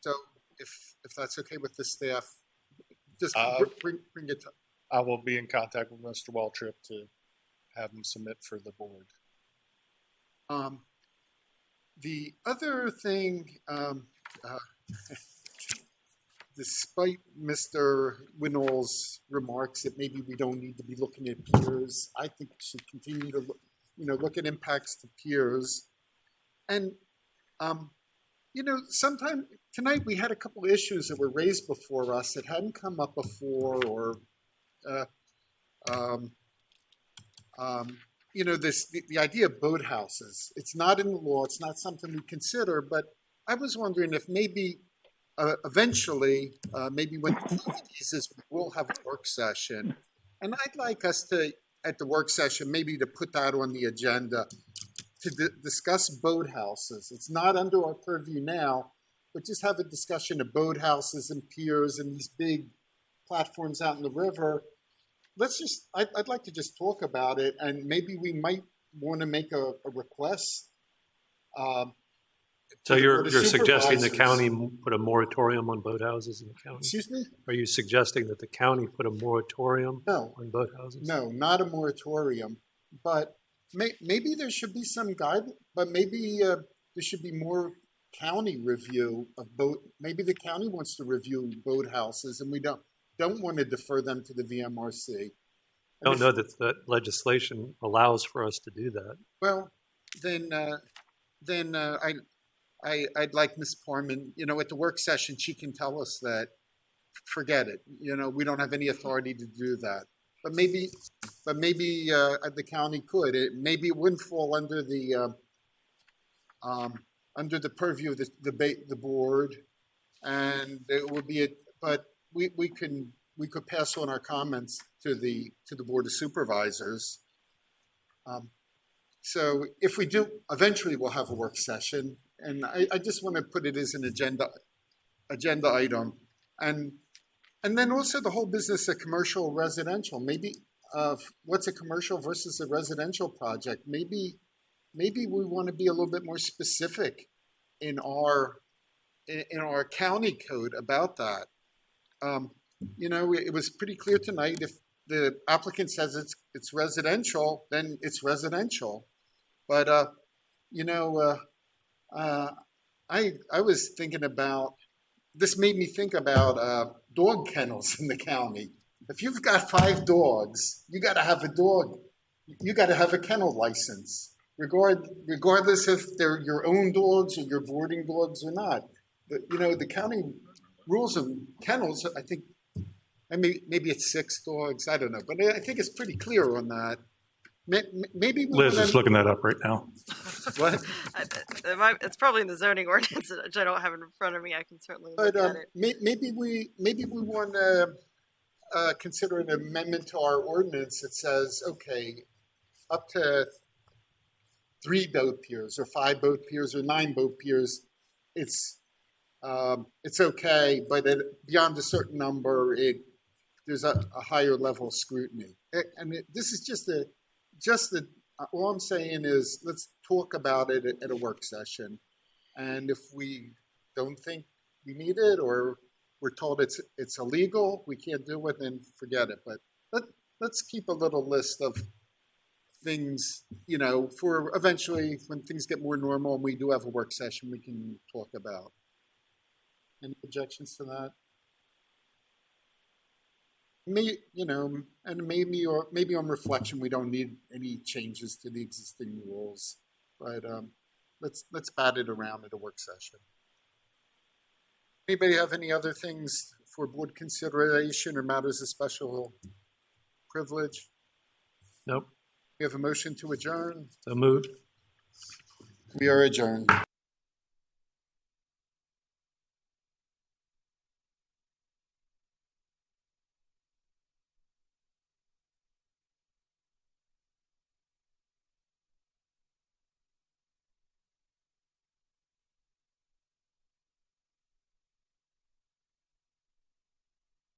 so if that's okay with the staff, just bring it to. I will be in contact with Mr. Waltrip to have him submit for the board. The other thing, despite Mr. Winall's remarks that maybe we don't need to be looking at peers, I think we should continue to look at impacts to peers. And sometime tonight we had a couple of issues that were raised before us that hadn't come up before, or the idea of boathouses. It's not in the law. It's not something we consider. But I was wondering if maybe eventually, maybe when Jesus, we'll have a work session, and I'd like us to, at the work session, maybe to put that on the agenda to discuss boathouses. It's not under our purview now, but just have a discussion of boathouses and piers and these big platforms out in the river. I'd like to just talk about it, and maybe we might want to make a request. So you're suggesting the county put a moratorium on boathouses in the county? Excuse me? Are you suggesting that the county put a moratorium on boathouses? No, not a moratorium, but maybe there should be some guide, but maybe there should be more county review of boat. Maybe the county wants to review boathouses, and we don't want to defer them to the VMRC. I don't know that that legislation allows for us to do that. Well, then I'd like Ms. Parman, at the work session, she can tell us that, forget it. We don't have any authority to do that. But maybe the county could. Maybe it wouldn't fall under the purview of the board, and it would be but we could pass on our comments to the Board of Supervisors. So if we do, eventually we'll have a work session, and I just want to put it as an agenda item, and then also the whole business of commercial residential. Maybe what's a commercial versus a residential project? Maybe we want to be a little bit more specific in our county code about that. you know, it was pretty clear tonight. If the applicant says it's residential, then it's residential. But you know, I was thinking about, this made me think about dog kennels in the county. If you've got 5 dogs, you got to have a dog. You got to have a kennel license, regardless if they're your own dogs or your boarding dogs or not. But, you know, the county rules of kennels, I think, maybe it's 6 dogs. I don't know, but I think it's pretty clear on that. Maybe Liz is looking that up right now. What? It's probably in the zoning ordinance, which I don't have in front of me. I can certainly look at it. Maybe we want to consider an amendment to our ordinance that says, okay, up to 3 boat piers or 5 boat piers or 9 boat piers, it's okay, but beyond a certain number, there's a higher level of scrutiny. This is just all I'm saying is, let's talk about it at a work session. And if we don't think we need it, or we're told it's illegal, we can't do it, then forget it. But let's keep a little list of things, you know, for eventually when things get more normal and we do have a work session, we can talk about. Any objections to that? You know, and maybe on reflection, we don't need any changes to the existing rules, but let's bat it around at a work session. Anybody have any other things for board consideration or matters of special privilege? Nope. We have a motion to adjourn. So moved. We are adjourned.